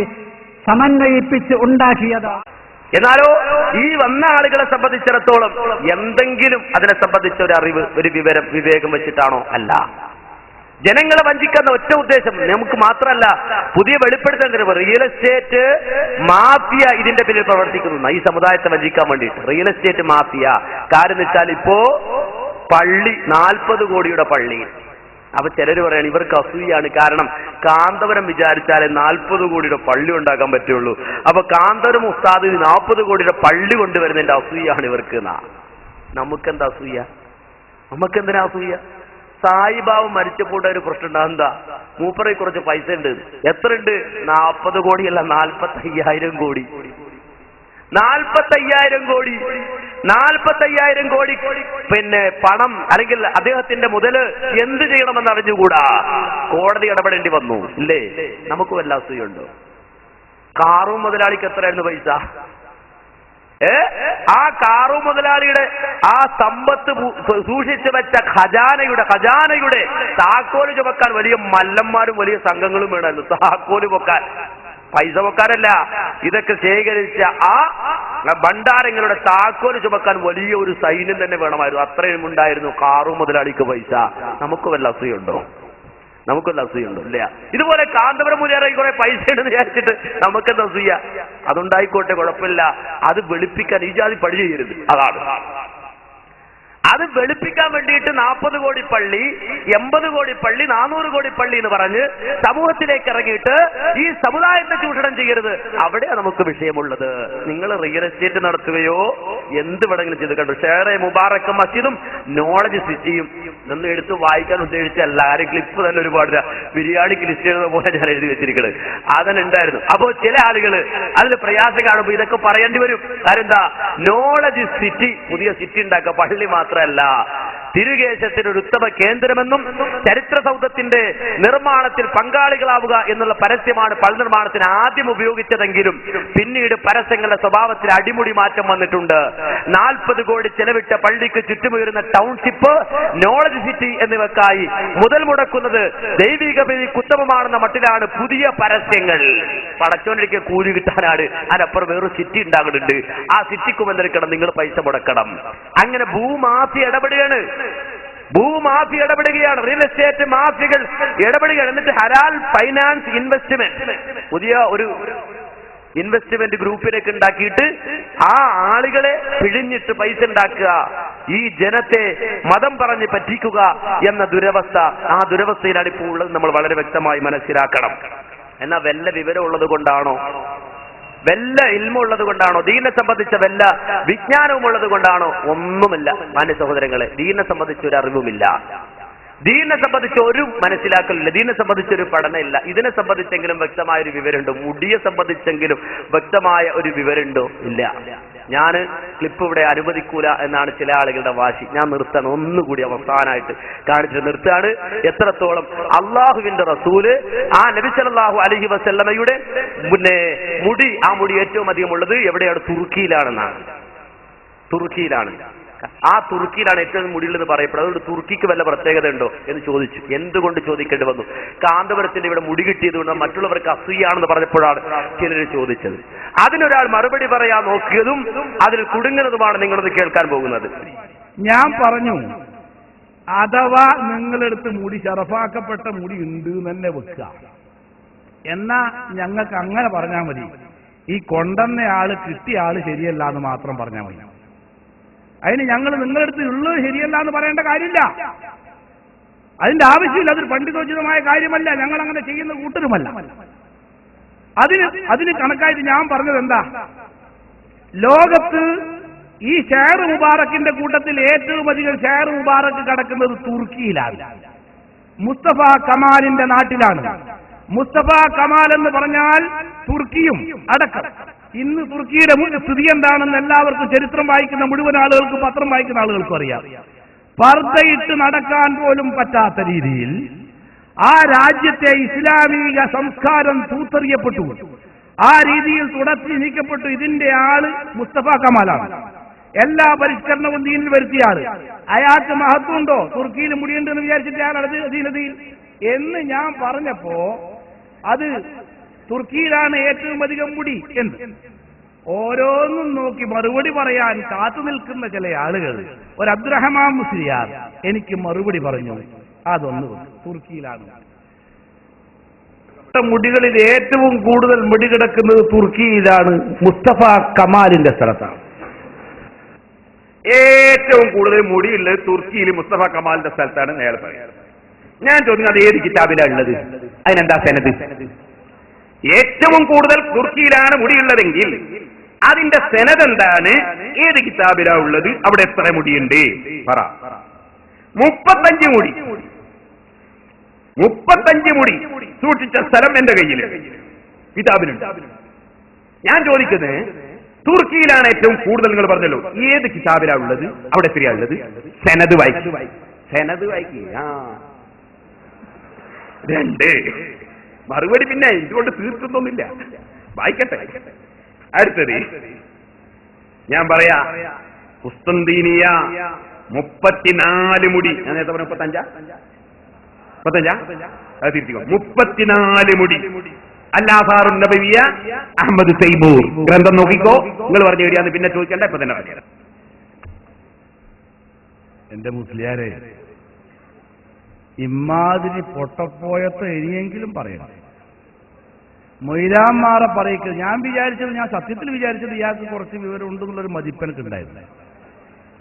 സമന്വയിപ്പിച്ച് ഉണ്ടാക്കിയതാണ്. എന്നാലോ ഈ വന്ന ആളുകളെ സംബന്ധിച്ചിടത്തോളം എന്തെങ്കിലും അതിനെ സംബന്ധിച്ച ഒരു അറിവ്, ഒരു വിവരം, വിവേകം വെച്ചിട്ടാണോ? അല്ല. ജനങ്ങളെ വഞ്ചിക്കുന്ന ഒറ്റ ഉദ്ദേശം നമുക്ക് മാത്രമല്ല, പുതിയ വെളിപ്പെടുത്തേണ്ടത് റിയൽ എസ്റ്റേറ്റ് മാഫിയ ഇതിന്റെ പിന്നിൽ പ്രവർത്തിക്കുന്നു. ഈ സമുദായത്തെ വഞ്ചിക്കാൻ വേണ്ടിയിട്ട് റിയൽ എസ്റ്റേറ്റ് മാഫിയ. കാര്യം വെച്ചാൽ ഇപ്പോ പള്ളി 40 കോടിയുടെ പള്ളി. അപ്പൊ ചിലര് പറയാണ് ഇവർക്ക് അസൂയാണ്. കാരണം കാന്തപുരം വിചാരിച്ചാലേ 40 കോടിയുടെ പള്ളി ഉണ്ടാക്കാൻ പറ്റുള്ളൂ. അപ്പൊ കാന്തപുരം ഉസ്താദ് 40 കോടിയുടെ പള്ളി കൊണ്ടുവരുന്നതിന്റെ അസൂയാണ് ഇവർക്ക്. നമുക്കെന്താ അസൂയ? നമുക്കെന്തിനാ അസൂയ? സായിബാബു മരിച്ചപ്പോൾ ഒരു പ്രശ്നം ഉണ്ടാകും. എന്താ? മൂപ്പറെ കുറച്ച് പൈസ ഉണ്ട്. എത്ര ഉണ്ട്? 40 കോടിയല്ല, 45,000 കോടി. 45,000 കോടി. 45,000 കോടി പിന്നെ പണം, അല്ലെങ്കിൽ അദ്ദേഹത്തിന്റെ മുതല് എന്ത് ചെയ്യണമെന്ന് അറിഞ്ഞുകൂടാ. കോടതി ഇടപെടേണ്ടി വന്നു. ഇല്ലേ? നമുക്ക് വല്ല അസൂയുണ്ടോ? കാറും മുതലാളിക്ക് എത്രയായിരുന്നു പൈസ? ആ കാറു മുതലാളിയുടെ ആ സമ്പത്ത് സൂക്ഷിച്ചു വെച്ച ഖജാനയുടെ താക്കോല് ചുമക്കാൻ വലിയ മല്ലന്മാരും വലിയ സംഘങ്ങളും വേണമായിരുന്നു. താക്കോല് പൊക്കാൻ, പൈസ പൊക്കാനല്ല, ഇതൊക്കെ ശേഖരിച്ച ആ ഭണ്ഡാരങ്ങളുടെ താക്കോല് ചുമക്കാൻ വലിയ ഒരു സൈന്യം തന്നെ വേണമായിരുന്നു. അത്രയും ഉണ്ടായിരുന്നു കാറു മുതലാളിക്ക് പൈസ. നമുക്ക് വല്ല അസൂയുണ്ടോ? നമുക്കൊല്ല അസൂയുണ്ടോ? ഇല്ല. ഇതുപോലെ കാന്തപുരം മുതലാളി കുറെ പൈസ ഉണ്ടെന്ന് വിചാരിച്ചിട്ട് നമുക്കെന്താ അസൂയ? അതുണ്ടായിക്കോട്ടെ, കുഴപ്പമില്ല. അത് വെളുപ്പിക്കാൻ ഈ ജാതി പണി ചെയ്യരുത്. അതാണ് അത് വെളുപ്പിക്കാൻ വേണ്ടിയിട്ട് 40 കോടി പള്ളി, 80 കോടി പള്ളി, 400 കോടി പള്ളി എന്ന് പറഞ്ഞ് സമൂഹത്തിലേക്ക് ഇറങ്ങിയിട്ട് ഈ സമുദായത്തെ ചൂഷണം ചെയ്യരുത്. അവിടെയാണ് നമുക്ക് വിഷയമുള്ളത്. നിങ്ങൾ റിയൽ എസ്റ്റേറ്റ് നടത്തുകയോ എന്ത് വേണമെങ്കിലും ചെയ്ത് കണ്ടു. ഷെയർ മുബാറക്ക് മസ്ജിദും നോളജ് സിറ്റിയും നിന്ന് എടുത്ത് വായിക്കാൻ ഉദ്ദേശിച്ചല്ല. ആരും ക്ലിപ്പ് തന്നെ ഒരുപാട് ബിരിയാണിക്ക് ലിസ്റ്റ് ചെയ്യുന്നത് പോലെ ഞാൻ എഴുതി വെച്ചിരിക്കുന്നത് അതന്നെ ഉണ്ടായിരുന്നു. അപ്പോ ചില ആളുകൾ അതിൽ പ്രയാസം കാണുമ്പോൾ ഇതൊക്കെ പറയേണ്ടി വരും. കാര്യം എന്താ? നോളജ് സിറ്റി, പുതിയ സിറ്റി ഉണ്ടാക്കുക, പള്ളി മാത്രമല്ല, തിരുകേശത്തിന് ഒരു ഉത്തമ കേന്ദ്രമെന്നും ചരിത്ര സൗധത്തിന്റെ നിർമ്മാണത്തിൽ പങ്കാളികളാവുക എന്നുള്ള പരസ്യമാണ് പള്ളി നിർമ്മാണത്തിന് ആദ്യം ഉപയോഗിച്ചതെങ്കിലും പിന്നീട് പരസ്യങ്ങളുടെ സ്വഭാവത്തിൽ അടിമുടി മാറ്റം വന്നിട്ടുണ്ട്. 40 കോടി ചെലവിട്ട പള്ളിക്ക് ചുറ്റുമുയരുന്ന ടൗൺഷിപ്പ്, നോളജ് സിറ്റി എന്നിവക്കായി മുതൽ മുടക്കുന്നത് ദൈവിക ബലിക്ക് ഉത്തമമാണെന്ന മട്ടിലാണ് പുതിയ പരസ്യങ്ങൾ. പടച്ചോണ്ടിരിക്കുക കൂലി കിട്ടാനാണ്. അതിനപ്പുറം വേറൊരു സിറ്റി ഉണ്ടാകുന്നുണ്ട്. ആ സിറ്റിക്കും എന്തെടുക്കണം? നിങ്ങൾ പൈസ മുടക്കണം. അങ്ങനെ ഭൂമാഫിയ ഇടപെടുകയാണ്. ഭൂമാഫിയ ഇടപെടുകയാണ്. Real estate മാഫിയകൾ ഇടപെടുകയാണ്. എന്നിട്ട് ഹലാൽ ഫൈനാൻസ് ഇൻവെസ്റ്റ്മെന്റ്, പുതിയ ഒരു ഇൻവെസ്റ്റ്മെന്റ് ഗ്രൂപ്പിനൊക്കെ ഉണ്ടാക്കിയിട്ട് ആ ആളുകളെ പിഴിഞ്ഞിട്ട് പൈസ ഉണ്ടാക്കുക, ഈ ജനത്തെ മതം പറഞ്ഞ് പറ്റിക്കുക എന്ന ദുരവസ്ഥ. ആ ദുരവസ്ഥയിലാണ് ഇപ്പോൾ ഉള്ളത്. നമ്മൾ വളരെ വ്യക്തമായി മനസ്സിലാക്കണം. എന്നാൽ വല്ല വിവരമുള്ളത് കൊണ്ടാണോ? വല്ല ഇൽമുള്ളത് കൊണ്ടാണോ? ദീനെ സംബന്ധിച്ച വല്ല വിജ്ഞാനവും ഉള്ളത് കൊണ്ടാണോ? ഒന്നുമില്ല. മാന്യ സഹോദരങ്ങളെ, ദീനെ സംബന്ധിച്ച ഒരു അറിവുമില്ല. ദീനെ സംബന്ധിച്ച് ഒരു മനസ്സിലാക്കലില്ല. ദീനെ സംബന്ധിച്ചൊരു പഠനമില്ല. ഇതിനെ സംബന്ധിച്ചെങ്കിലും വ്യക്തമായ ഒരു വിവരമുണ്ടോ? മുടിയെ സംബന്ധിച്ചെങ്കിലും വ്യക്തമായ ഒരു വിവരമുണ്ടോ? ഇല്ല. ഞാൻ ക്ലിപ്പ് ഇവിടെ അനുവദിക്കൂല എന്നാണ് ചില ആളുകളുടെ വാശി. ഞാൻ നിർത്തണം, ഒന്നുകൂടി അവസാനമായിട്ട് കാണിച്ചു നിർത്തുകയാണ്. എത്രത്തോളം അള്ളാഹുവിന്റെ റസൂല് ആ നബി സല്ലല്ലാഹു അലൈഹി വസല്ലമയുടെ മുടി, ആ മുടി ഏറ്റവും അധികം ഉള്ളത് എവിടെയാണ്? തുർക്കിയിലാണെന്നാണ്. തുർക്കിയിലാണ്. ആ തുർക്കിയിലാണ് ഏറ്റവും മുടിയുള്ളത് പറയപ്പെടുന്നത്. അതുകൊണ്ട് തുർക്കിക്ക് വല്ല പ്രത്യേകത ഉണ്ടോ എന്ന് ചോദിച്ചു. എന്തുകൊണ്ട് ചോദിക്കേണ്ടി വന്നു? കാന്തപുരത്തിന്റെ ഇവിടെ മുടി കിട്ടിയത് കൊണ്ട് മറ്റുള്ളവർക്ക് അസൂയാണെന്ന് പറഞ്ഞപ്പോഴാണ് ചിലർ ചോദിച്ചത്. അതിനൊരാൾ മറുപടി പറയാൻ നോക്കിയതും അതിൽ കുടുങ്ങുന്നതുമാണ് നിങ്ങളത് കേൾക്കാൻ പോകുന്നത്. ഞാൻ പറഞ്ഞു, അഥവാ നിങ്ങളെടുത്ത് മുടി ശറഫാക്കപ്പെട്ട മുടി ഉണ്ട് തന്നെ വെക്കുക, എന്നാ ഞങ്ങൾക്ക് അങ്ങനെ പറഞ്ഞാൽ മതി. ഈ കൊണ്ടുവന്ന ആള് കിട്ടിയ ആള് ശരിയല്ല എന്ന് മാത്രം പറഞ്ഞാൽ മതി. അതിന് ഞങ്ങൾ നിങ്ങളെടുത്ത് ഉള്ളത് ശരിയല്ല എന്ന് പറയേണ്ട കാര്യമില്ല. അതിന്റെ ആവശ്യമില്ല. അതൊരു പണ്ഡിതോചിതമായ കാര്യമല്ല. ഞങ്ങൾ അങ്ങനെ ചെയ്യുന്ന കൂട്ടരുമല്ല. അതിന് കണക്കായിട്ട് ഞാൻ പറഞ്ഞത് എന്താ, ലോകത്ത് ഈ ഷെയർ മുബാറക്കിന്റെ കൂട്ടത്തിൽ ഏറ്റവും അധികം ഷെയർ മുബാറക്ക് കിടക്കുന്നത് തുർക്കിയിലാണ്, മുസ്തഫ കമാലിന്റെ നാട്ടിലാണ്. മുസ്തഫ കമാൽ എന്ന് പറഞ്ഞാൽ തുർക്കിയും അടക്കം. ഇന്ന് തുർക്കിയുടെ സ്ഥിതി എന്താണെന്ന് എല്ലാവർക്കും, ചരിത്രം വായിക്കുന്ന മുഴുവൻ ആളുകൾക്കും പത്രം വായിക്കുന്ന ആളുകൾക്കും അറിയാം. പർദ്ദയിട്ട് നടക്കാൻ പോലും പറ്റാത്ത രീതിയിൽ ആ രാജ്യത്തെ ഇസ്ലാമിക സംസ്കാരം തൂത്തെറിയപ്പെട്ടു. ആ രീതിയിൽ തുടച്ചു നീക്കപ്പെട്ടു. ഇതിന്റെ ആള് മുസ്തഫ കമാലാണ്. എല്ലാ പരിഷ്കരണവും ദീനിൽ വരുത്തിയ ആള്. അയാൾക്ക് മഹത്വമുണ്ടോ? തുർക്കിയിൽ മുടിയുണ്ടെന്ന് വിചാരിച്ചിട്ട് അയാൾ അധീനതയിൽ എന്ന് ഞാൻ പറഞ്ഞപ്പോ അത് തുർക്കിയിലാണ് ഏറ്റവും അധികം മുടി എന്ന് ഓരോന്നും നോക്കി മറുപടി പറയാൻ കാത്തു നിൽക്കുന്ന ചില ആളുകൾ, ഒരു അബ്ദുറഹ്മാൻ മുസ്ലിയാർ എനിക്ക് മറുപടി പറഞ്ഞു, അതൊന്ന് തുർക്കിയിലാണ്. മുടികളിൽ ഏറ്റവും കൂടുതൽ മുടി കിടക്കുന്നത് തുർക്കിയിലാണ്, മുസ്തഫ കമാലിന്റെ സ്ഥലത്താണ്. ഏറ്റവും കൂടുതൽ മുടിയുള്ളത് തുർക്കിയിൽ മുസ്തഫ കമാലിന്റെ സ്ഥലത്താണ് നേരെ പറയാറ്. ഞാൻ ചോദിക്കുന്നത് അത് ഏത് കിതാബിലാണ് ഉള്ളത്? അതിനെന്താ സനദ്? ഏറ്റവും കൂടുതൽ തുർക്കിയിലാണ് മുടിയുള്ളതെങ്കിൽ അതിന്റെ സനദ് എന്താണ്? ഏത് കിതാബിലാണ് ഉള്ളത്? അവിടെ എത്ര മുടിയുണ്ട് പറ. 35 മുടി. 35 മുടി സൂക്ഷിച്ച സ്ഥലം എന്റെ കയ്യിൽ കിതാബിലുണ്ട്. ഞാൻ ചോദിക്കുന്നത്, തുർക്കിയിലാണ് ഏറ്റവും കൂടുതൽ, നിങ്ങൾ പറഞ്ഞല്ലോ, ഏത് കിതാബിലാണ് ഉള്ളത്? അവിടെ എത്രയാ ഉള്ളത്? സനദ് വായിക്കും. സനദ് വായിക്കുക. 2 മറുപടി പിന്നെ ഇതുകൊണ്ട് തീർക്കുന്നൊന്നുമില്ല. വായിക്കട്ടെ. അടുത്തത് ഞാൻ പറയാ, കുസ്തന്തീനിയ 34 മുടി. ഞാൻ നേരത്തെ പറഞ്ഞ 35 അത് തിരിച്ചിക്കോ. 34 മുടി. അല്ലാസാറുൻ നബവിയ അഹമ്മദ് തൈമൂർ ഗ്രന്ഥം നോക്കിക്കോ. നിങ്ങൾ പറഞ്ഞു വരികയാണ്, പിന്നെ ചോദിക്കണ്ട, ഇപ്പൊ തന്നെ പറയാം. എന്റെ മുസ്ലിയാരെ, ഇമാതിരി പൊട്ടപ്പോയത്തെ ഇനിയെങ്കിലും പറയണം. മൊയ്ലാന്മാരെ പറയിക്കുന്നത് ഞാൻ വിചാരിച്ചത്, ഞാൻ സത്യത്തിൽ വിചാരിച്ചത് ഇയാൾക്ക് കുറച്ച് വിവരം ഉണ്ടെന്നുള്ളൊരു മതിപ്പനക്ക് ഉണ്ടായിരുന്നു.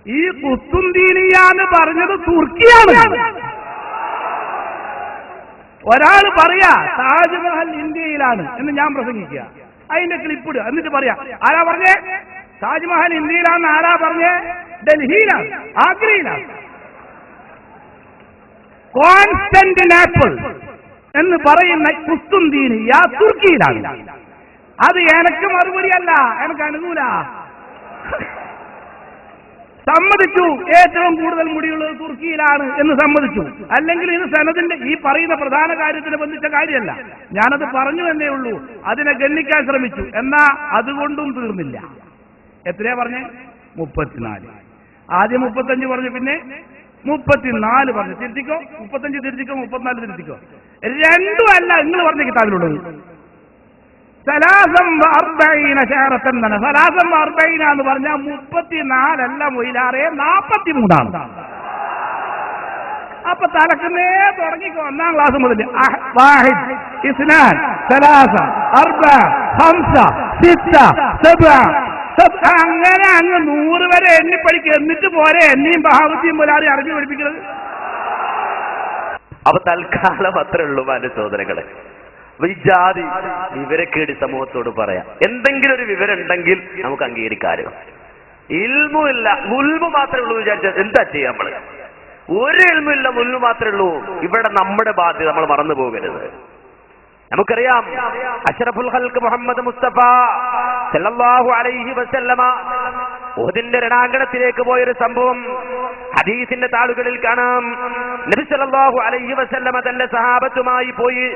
ഈ കുസ്തുന്തീനിയാന്ന് പറഞ്ഞത് തുർക്കിയാണ്. ഒരാൾ പറയാ താജ്മഹൽ ഇന്ത്യയിലാണ് എന്ന് ഞാൻ പ്രസംഗിക്കുക, അതിന്റെ ക്ലിപ്പിടുക, എന്നിട്ട് പറയാ ആരാ പറഞ്ഞേ താജ്മഹൽ ഇന്ത്യയിലാണെന്ന്? ആരാ പറഞ്ഞേ? ഡൽഹിയിലാണ്, ആഗ്രയിലാണ്. കോൺസ്റ്റന്റിനോപ്പിൾ എന്ന് പറയുന്ന കുസ്തുന്തീനിയ തുർക്കിയിലാണ്. അത് എനക്ക് മറുപടിയല്ല, എനിക്ക് അനുകൂല. സമ്മതിച്ചു, ഏറ്റവും കൂടുതൽ മുടിയുള്ളത് തുർക്കിയിലാണ് എന്ന് സമ്മതിച്ചു. അല്ലെങ്കിൽ ഇത് സനദിന്റെ ഈ പറയുന്ന പ്രധാന കാര്യത്തിന് ബന്ധിച്ച കാര്യമല്ല. ഞാനത് പറഞ്ഞു എന്നേ ഉള്ളൂ. അതിനെ ഗണ്ണിക്കാൻ ശ്രമിച്ചു, എന്നാ അതുകൊണ്ടും തീർന്നില്ല. എത്രയാ പറഞ്ഞേ? 34. ആദ്യം 35 പറഞ്ഞു, പിന്നെ 34 പറഞ്ഞു. തിരുത്തിക്കോ, 35 തിരുത്തിക്കോ, 34 തിരുത്തിക്കോ. രണ്ടും അല്ല നിങ്ങൾ പറഞ്ഞ കിതാബിലുള്ളത്. സലാസം 40 ഷഹറത്തൻ എന്നാണ്. സലാസം 40 എന്ന് പറഞ്ഞാൽ 34 അല്ല മൊയിലാറെ, 43. അപ്പൊ തലക്കുന്നേ തുടങ്ങിക്കോ. 1ാം ക്ലാസ് മുതൽ വാഹിദ്, ഇസ്നാൻ, സലാസ, അർബ, ഹംസ, സിത്ത, സബ, അങ്ങനെ അങ്ങ് 100 വരെ എണ്ണി പഠിക്കുക. എന്നിട്ട് പോരെ എന്നെയും ബഹാവത്തിയും പോലാറി അറിഞ്ഞു പഠിപ്പിക്കുന്നത്. അപ്പൊ തൽക്കാലം അത്രേ ഉള്ളൂ സഹോദരങ്ങളെ. ഈ ജാതി വിവരക്കേടി സമൂഹത്തോട് പറയാം. എന്തെങ്കിലും ഒരു വിവരം ഉണ്ടെങ്കിൽ നമുക്ക് അംഗീകരിക്കാരോ. ഇൽമുമില്ല, മുൽമു മാത്രമേ ഉള്ളൂ വിചാരിച്ചാൽ എന്താ ചെയ്യാം? നമ്മള് ഒരു ഇൽമില്ല, മുൽമു മാത്രമേ ഉള്ളൂ. ഇവിടെ നമ്മുടെ ബാധ്യത നമ്മൾ മറന്നു പോകരുത്. നമുക്കറിയാം, അഷ്റഫുൽ ഖൽഖ് മുഹമ്മദ് മുസ്തഫ സല്ലല്ലാഹു അലൈഹി വസല്ലമ ഉഹദിന്റെ രണാങ്കണത്തിലേക്ക് പോയൊരു സംഭവം ഹദീസിന്റെ താളുകളിൽ കാണാം. നബി സല്ലല്ലാഹു അലൈഹി വസല്ലമ തന്റെ സഹാബത്തുമായി പോയി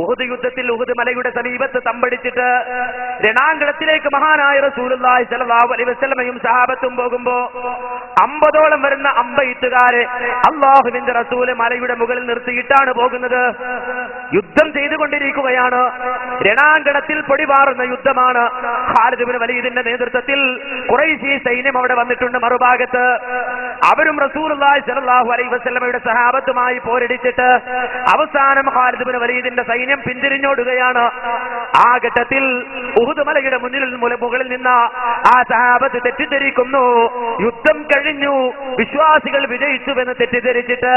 ഉഹദ് യുദ്ധത്തിൽ ഉഹദ് മലയുടെ സമീപത്ത് തമ്പടിച്ചിട്ട് രണാങ്കണത്തിലേക്ക് മഹാനായ റസൂലുള്ളാഹി സ്വല്ലല്ലാഹു അലൈഹി വസല്ലമയും സഹാബത്തും പോകുമ്പോ 50ഓളം വരുന്ന അമ്പെയ്ത്തുകാരെ അല്ലാഹുവിന്റെ റസൂല് മലയുടെ മുകളിൽ നിർത്തിയിട്ടാണ് പോകുന്നത്. യുദ്ധം ചെയ്തുകൊണ്ടിരിക്കുകയാണ്. രണാങ്കണത്തിൽ പൊടിപാറുന്ന യുദ്ധമാണ്. ഖാലിദ് ഇബ്നു വലീദിന്റെ നേതൃത്വത്തിൽ ഖുറൈശി സൈന്യം അവിടെ വന്നിട്ടുണ്ട്. മറുഭാഗത്ത് അവരും റസൂലുള്ളാഹി സ്വല്ലല്ലാഹു അലൈഹി വസല്ലമയുടെ സഹാബത്തുമായി പോരടിച്ചിട്ട് അവസാനം ഖാലിദ് ഇബ്നു വലീദിന്റെ സൈന്യം പിന്തിരിഞ്ഞോടുകയാണ്. ആ ഘട്ടത്തിൽ ഉഹുദ് മലയുടെ മുകളിൽ നിന്ന് ആ സഹാബത്ത് തെറ്റിദ്ധരിക്കുന്നു, യുദ്ധം കഴിഞ്ഞു, വിശ്വാസികൾ വിജയിച്ചുവെന്ന് തെറ്റിദ്ധരിച്ചിട്ട്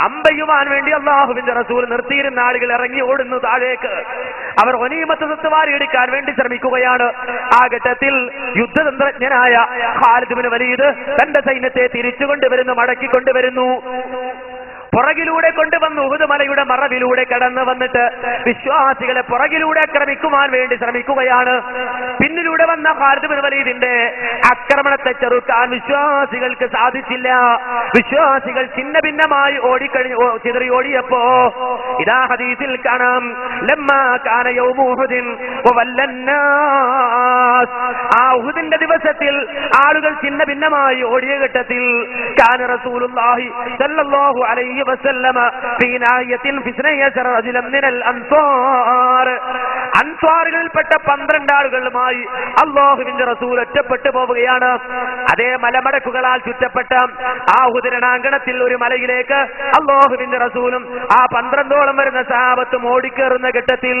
അമ്പയുവാൻ വേണ്ടി അല്ലാഹുവിന്റെ റസൂൽ നിർത്തിയിരുന്ന ആളുകൾ ഇറങ്ങി ഓടുന്നു താഴേക്ക്. അവർ ഗനീമത്ത് സ്വത്തുവാരി എടുക്കാൻ വേണ്ടി ശ്രമിക്കുകയാണ്. ആ ഘട്ടത്തിൽ യുദ്ധതന്ത്രജ്ഞനായ ഖാലിദ് ഇബ്നു വലീദ് തന്റെ സൈന്യത്തെ തിരിച്ചുകൊണ്ടുവരുന്നു, മടക്കിക്കൊണ്ടുവരുന്നു. പുറകിലൂടെ കൊണ്ടുവന്ന് ഉഹുദ് മലയുടെ മറവിലൂടെ കടന്നു വന്നിട്ട് വിശ്വാസികളെ പുറകിലൂടെ ആക്രമിക്കുവാൻ വേണ്ടി ശ്രമിക്കുകയാണ്. പിന്നിലൂടെ വന്ന ഖാലിദ് ഇബ്നു വലീദിന്റെ ആക്രമണത്തെ ചെറുക്കാൻ വിശ്വാസികൾക്ക് സാധിച്ചില്ല. വിശ്വാസികൾ ഛിന്ന ഭിന്നമായി ചിതറി ഓടിയപ്പോ ഇതാ ഹദീസിൽ കാണാം, ലമ്മാ കാന യൗമു ഉഹുദിൻ വവല്ലന്നാസ്, ആ ഉഹുദിന്റെ ദിവസത്തിൽ ആളുകൾ ഛിന്ന ഭിന്നമായി ഓടിയ ഘട്ടത്തിൽ കാന റസൂലുള്ളാഹി സ്വല്ലല്ലാഹു അലൈഹി വസല്ലമ ഫീ നായത്തിൻ ഫി 12 റജുലൻ മിനൽ അൻസാർ, അൻസാറുകളിൽപ്പെട്ട 12 ആളുകളുമായി അല്ലാഹുവിന്റെ റസൂൽ ഒറ്റപ്പെട്ടു പോവുകയാണ്. അതേ മലമടക്കുകളാൽ ചുറ്റപ്പെട്ട ആ ഉഹുദ് രണാങ്കണത്തിൽ ഒരു മലയിലേക്ക് അല്ലാഹുവിന്റെ റസൂലും ആ 12ഓളം വരുന്ന സഹാബത്തും ഓടിക്കേറുന്ന ഘട്ടത്തിൽ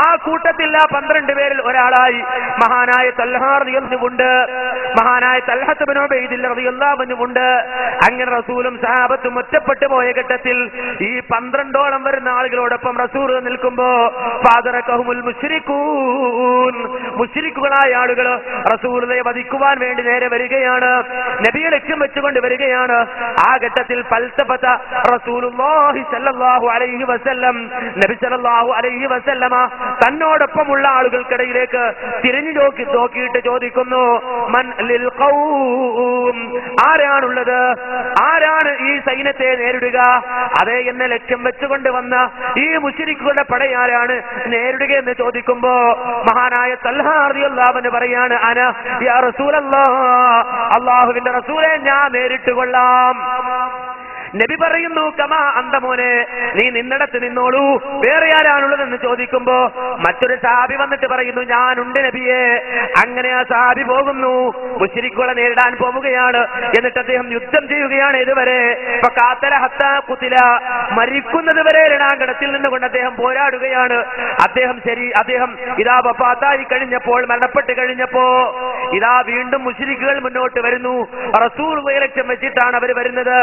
ആ കൂട്ടത്തിൽ ആ 12 പേരിൽ ഒരാളായി മഹാനായ തൽഹാ റളിയല്ലാഹു ഉണ്ട്, മഹാനായ തൽഹത്ത് ഇബ്നു ഉബൈദില്ല റളിയല്ലാഹു അൻഹു ഉണ്ട്. അങ്ങനെ റസൂലും സഹാബത്തും ഒറ്റപ്പെട്ടു പോയ ഘട്ടത്തിൽ ഈ 12ഓളം വരുന്ന ആളുകളോടൊപ്പം റസൂൽ നിൽക്കുമ്പോ ഫാദറകഹുൽ മുശ്രികൂൻ, മുശ്രിക്കുകളായ ആളുകൾ റസൂലിനെ വധിക്കുവാൻ വേണ്ടി നേരെ വരികയാണ്, നബിയെ ലക്ഷ്യം വെച്ചുകൊണ്ട് വരികയാണ്. ആ ഘട്ടത്തിൽ ഫൽസഫത റസൂലുള്ളാഹി സ്വല്ലല്ലാഹു അലൈഹി വസല്ലം, നബി സ്വല്ലല്ലാഹു അലൈഹി വസല്ലമ തന്നോടൊപ്പമുള്ള ആളുകൾക്കിടയിലേക്ക് തിരിഞ്ഞു നോക്കിയിട്ട് ചോദിക്കുന്നു, മൻ ലിൽ ഖൗം, ആരാണുള്ളത്, ആരാണ് ഈ സൈന്യത്തെ നേരിടുക? അതേ, എന്നെ ലക്ഷ്യം വെച്ചുകൊണ്ട് വന്ന ഈ മുശ്രിക്കുകളുടെ പടയാരാണ് നേരിടുക എന്ന് ചോദിക്കുമ്പോ മഹാനായ തൽഹാ റളിയല്ലാഹു അൻഹു പറയാണ്, അന യാ റസൂലല്ലാഹ്, അല്ലാഹുവിന്റെ റസൂലേ ഞാൻ നേരിട്ട് കൊള്ളാം. നബി പറയുന്നു, കമാ അന്ത മോനെ, നീ നിന്നിടത്ത് നിന്നോളൂ, വേറെ ആരാണുള്ളതെന്ന് ചോദിക്കുമ്പോ മറ്റൊരു സഹാബി വന്നിട്ട് പറയുന്നു, ഞാനുണ്ട് നബിയെ. അങ്ങനെ ആ സഹാബി പോകുന്നു, മുശ്രിക്കുകളെ നേരിടാൻ പോവുകയാണ്. എന്നിട്ട് അദ്ദേഹം യുദ്ധം ചെയ്യുകയാണ്. ഇതുവരെ മരിക്കുന്നത് വരെ രണാങ്കണത്തിൽ നിന്നുകൊണ്ട് അദ്ദേഹം പോരാടുകയാണ്. അദ്ദേഹം ഇതാ വഫാത്തായി കഴിഞ്ഞപ്പോൾ, മരണപ്പെട്ട് കഴിഞ്ഞപ്പോ ഇതാ വീണ്ടും മുശ്രിക്കുകൾ മുന്നോട്ട് വരുന്നു. റസൂലുള്ളാഹിയെ ലക്ഷ്യം വെച്ചിട്ടാണ് അവർ വരുന്നത്.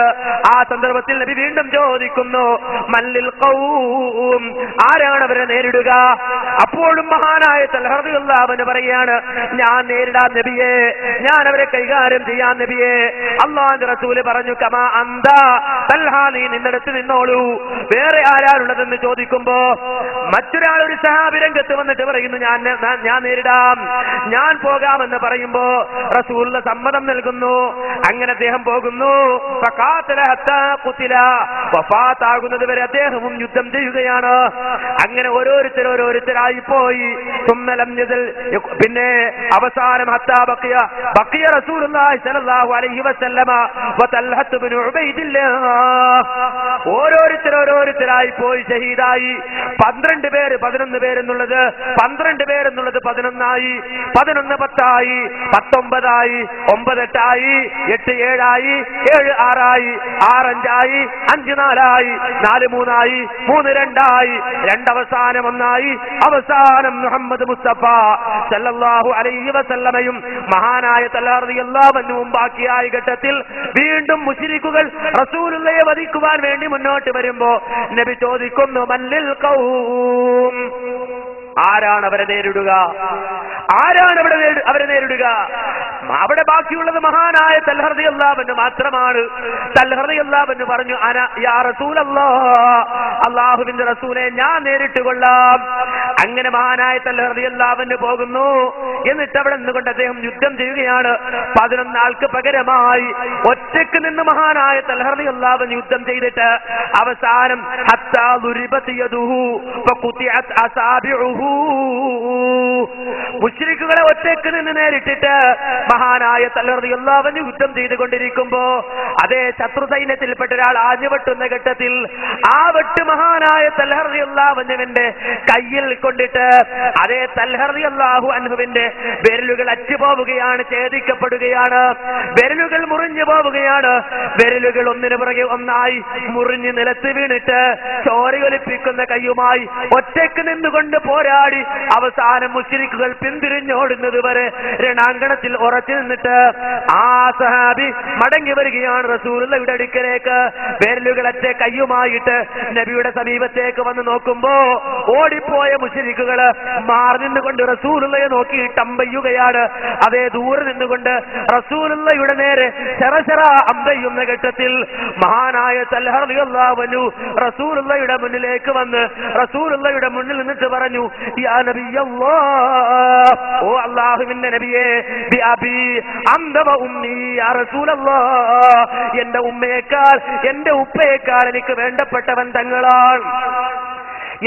ആ സന്ദർഭത്തിൽ നബി വീണ്ടും ചോദിക്കുന്നു, മല്ലിൽ ഖൗം, ആരാണ് അവരെ നേരിടുക? അപ്പോഴും മഹാനായ തൽഹാ റളിയല്ലാഹു അൻഹു പറയാണ്, ഞാൻ നേരിടാൻ നബിയെ, ഞാൻ അവരെ കൈകാര്യം ചെയ്യാൻ നബിയെ. അല്ലാഹുവിന്റെ റസൂല് പറഞ്ഞു, കമാ അന്ത, തൽഹാ നീ നിന്നിടത്ത് നിന്നോളൂ, വേറെ ആരാണുള്ളതെന്ന് ചോദിക്കുമ്പോ മറ്റൊരാൾ, ഒരു സഹാബി രംഗത്ത് വന്നിട്ട് പറയുന്നു, ഞാൻ നേരിടാം, ഞാൻ പോകാമെന്ന് പറയുമ്പോ റസൂലുള്ള സമ്മതം നൽകുന്നു. അങ്ങനെ അദ്ദേഹം പോകുന്നു. വഫാത്താകുന്നത് വരെ അദ്ദേഹവും യുദ്ധം ചെയ്യുകയാണ്. അങ്ങനെ ഓരോരുത്തരായി പോയി. പിന്നെ അവസാനം ബഖിയ റസൂലുള്ളാഹി സ്വല്ലല്ലാഹു അലൈഹി വസല്ലമ വതൽഹത്ത് ഇബ്നു ഉബൈദില്ലാഹ്, ഓരോരുത്തരായി പോയി ഷഹീദായി. 12 പേര് 11 പേരെന്നുള്ളത് 12 പേരെന്നുള്ളത് 11 ആയി, 11 10 ആയി, 19 ആയി, 9 8 ആയി, 8 7 ആയി, 7 6 ആയി, 6 5 ആയി, 5 4 ആയി, 4 3 ആയി, 3 2 ആയി, 2 അവസാനം 1 ആയി. അവസാനം മുഹമ്മദ് മുസ്തഫ സല്ലല്ലാഹു അലൈഹി വസല്ലമയും മഹാനായ തൽഹാ റളിയല്ലാഹു അൻഹുവും ബാക്കിയായ ഘട്ടത്തിൽ വീണ്ടും മുശ്രിക്കുകൾ റസൂലുള്ളാഹിയെ വധിക്കുവാൻ വേണ്ടി മുന്നോട്ട് വരുമ്പോ നബി ചോദിക്കുന്നു, മല്ലിൽ ഖൗം, ആരാണ് അവരെ നേരിടുക? ആരാണ് അവരെ നേരിടുക? അവിടെ ബാക്കിയുള്ളത് മഹാനായ തൽഹ റളിയല്ലാഹു അൻഹു മാത്രമാണ്. തൽഹ റളിയല്ലാഹു അൻഹു പറഞ്ഞു, അന യാ റസൂലല്ലാഹ്, അല്ലാഹുവിന്റെ റസൂലേ ഞാൻ നേരിട്ട് കൊള്ളാം. അങ്ങനെ മഹാനായ തൽഹ റളിയല്ലാഹു അൻഹു പോകുന്നു. എന്നിട്ട് അവിടെ നിന്നുകൊണ്ട് അദ്ദേഹം യുദ്ധം ചെയ്യുകയാണ്. 11 ആൾക്ക് പകരമായി ഒറ്റയ്ക്ക് നിന്ന് മഹാനായ തൽഹ റളിയല്ലാഹു അൻഹു യുദ്ധം ചെയ്തിട്ട് അവസാനം ഹത്താ ദുരിബത് യദുഹു ഫഖുതിഅത് അസാബിഉഹു, മുശ്രിക്കുകളെ ഒറ്റയ്ക്ക് നിന്ന് നേരിട്ടിട്ട് മഹാനായ തൽഹ റളിയല്ലാഹു അൻഹു യുദ്ധം ചെയ്തുകൊണ്ടിരിക്കുമ്പോ അതേ ശത്രു സൈന്യത്തിൽപ്പെട്ട ഒരാൾ ആഞ്ഞുവെട്ടുന്ന ഘട്ടത്തിൽ ആ വെട്ട് മഹാനായ തൽഹ റളിയല്ലാഹു അൻഹുവിന്റെ കയ്യിൽ കൊണ്ടിട്ട് അതേ തൽഹ റളിയല്ലാഹു അൻഹുവിന്റെ വിരലുകൾ അറ്റുപോവുകയാണ്, ഛേദിക്കപ്പെടുകയാണ്, വിരലുകൾ മുറിഞ്ഞു പോവുകയാണ്. വിരലുകൾ ഒന്നിനു പുറകെ ഒന്നായി മുറിഞ്ഞ് നിലത്ത് വീണിട്ട് ചോരയൊലിപ്പിക്കുന്ന കയ്യുമായി ഒറ്റയ്ക്ക് നിന്നുകൊണ്ട് പോരാടി അവസാനം മുശ്രിക്കുകൾ പിന്തിരിഞ്ഞോടുന്നത് വരെ രണാങ്കണത്തിൽ ഉറച്ചു നിന്നിട്ട് ആ സഹാബി മടങ്ങി വരികയാണ് റസൂലുള്ളാഹിയുടെ അടുക്കലേക്ക്. വിരലുകളറ്റ കയ്യുമായിട്ട് നബിയുടെ സമീപത്തേക്ക് വന്ന് നോക്കുമ്പോ ഓടിപ്പോയ മുശ്രിക്കുകള് മാറി നിന്നുകൊണ്ട് റസൂലുള്ളാഹിയെ നോക്കിയിട്ട് അമ്പയ്യുകയാണ്. അതേ ദൂരെ നിന്നുകൊണ്ട് റസൂലുള്ളാഹിയുടെ നേരെ ശറശറ അമ്പയ്യുന്ന ഘട്ടത്തിൽ മഹാനായ തൽഹ റളിയല്ലാഹു അൻഹു റസൂലുള്ളാഹിയുടെ മുന്നിലേക്ക് വന്ന് റസൂലുള്ളാഹിയുടെ മുന്നിൽ നിന്നിട്ട് പറഞ്ഞു, യാ നബിയല്ലാഹ്, ഓ അല്ലാഹുവിന്റെ നബിയേ, ബി അബി അംദ വ ഉമ്മി യാ റസൂലല്ലാഹ്, എന്റെ ഉമ്മയേക്കാൾ എന്റെ ഉപ്പയേക്കാൾ എനിക്ക് വേണ്ടപ്പെട്ടവൻ തങ്ങളാണ്.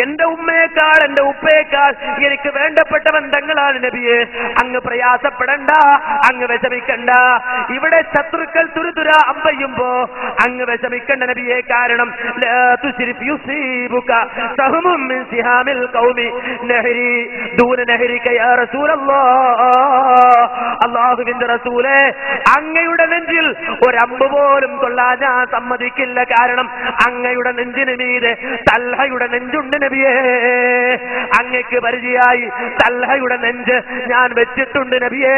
എന്റെ ഉമ്മയേക്കാൾ എന്റെ ഉപ്പയേക്കാൾ എനിക്ക് വേണ്ടപ്പെട്ടവൻ തങ്ങളാണ് നബിയെ. അങ്ങ് പ്രയാസപ്പെടണ്ട, അങ്ങ് വിഷമിക്കണ്ട. ഇവിടെ ശത്രുക്കൾ തുരുതുര അമ്പയ്യുമ്പോ അങ്ങ് വിഷമിക്കണ്ട നബിയെ. കാരണം അല്ലാഹുവിന്റെ റസൂലേ, അങ്ങയുടെ നെഞ്ചിൽ ഒരമ്പ് പോലും കൊള്ളാൻ ഞാൻ സമ്മതിക്കില്ല. കാരണം അങ്ങയുടെ നെഞ്ചിന് മീതെ തൽഹയുടെ നെഞ്ചുണ്ട് നബിയേ. അങ്ങക്ക് പരിചയായി തൽഹയുടെ നെഞ്ച് ഞാൻ വെച്ചിട്ടുണ്ട് നബിയേ.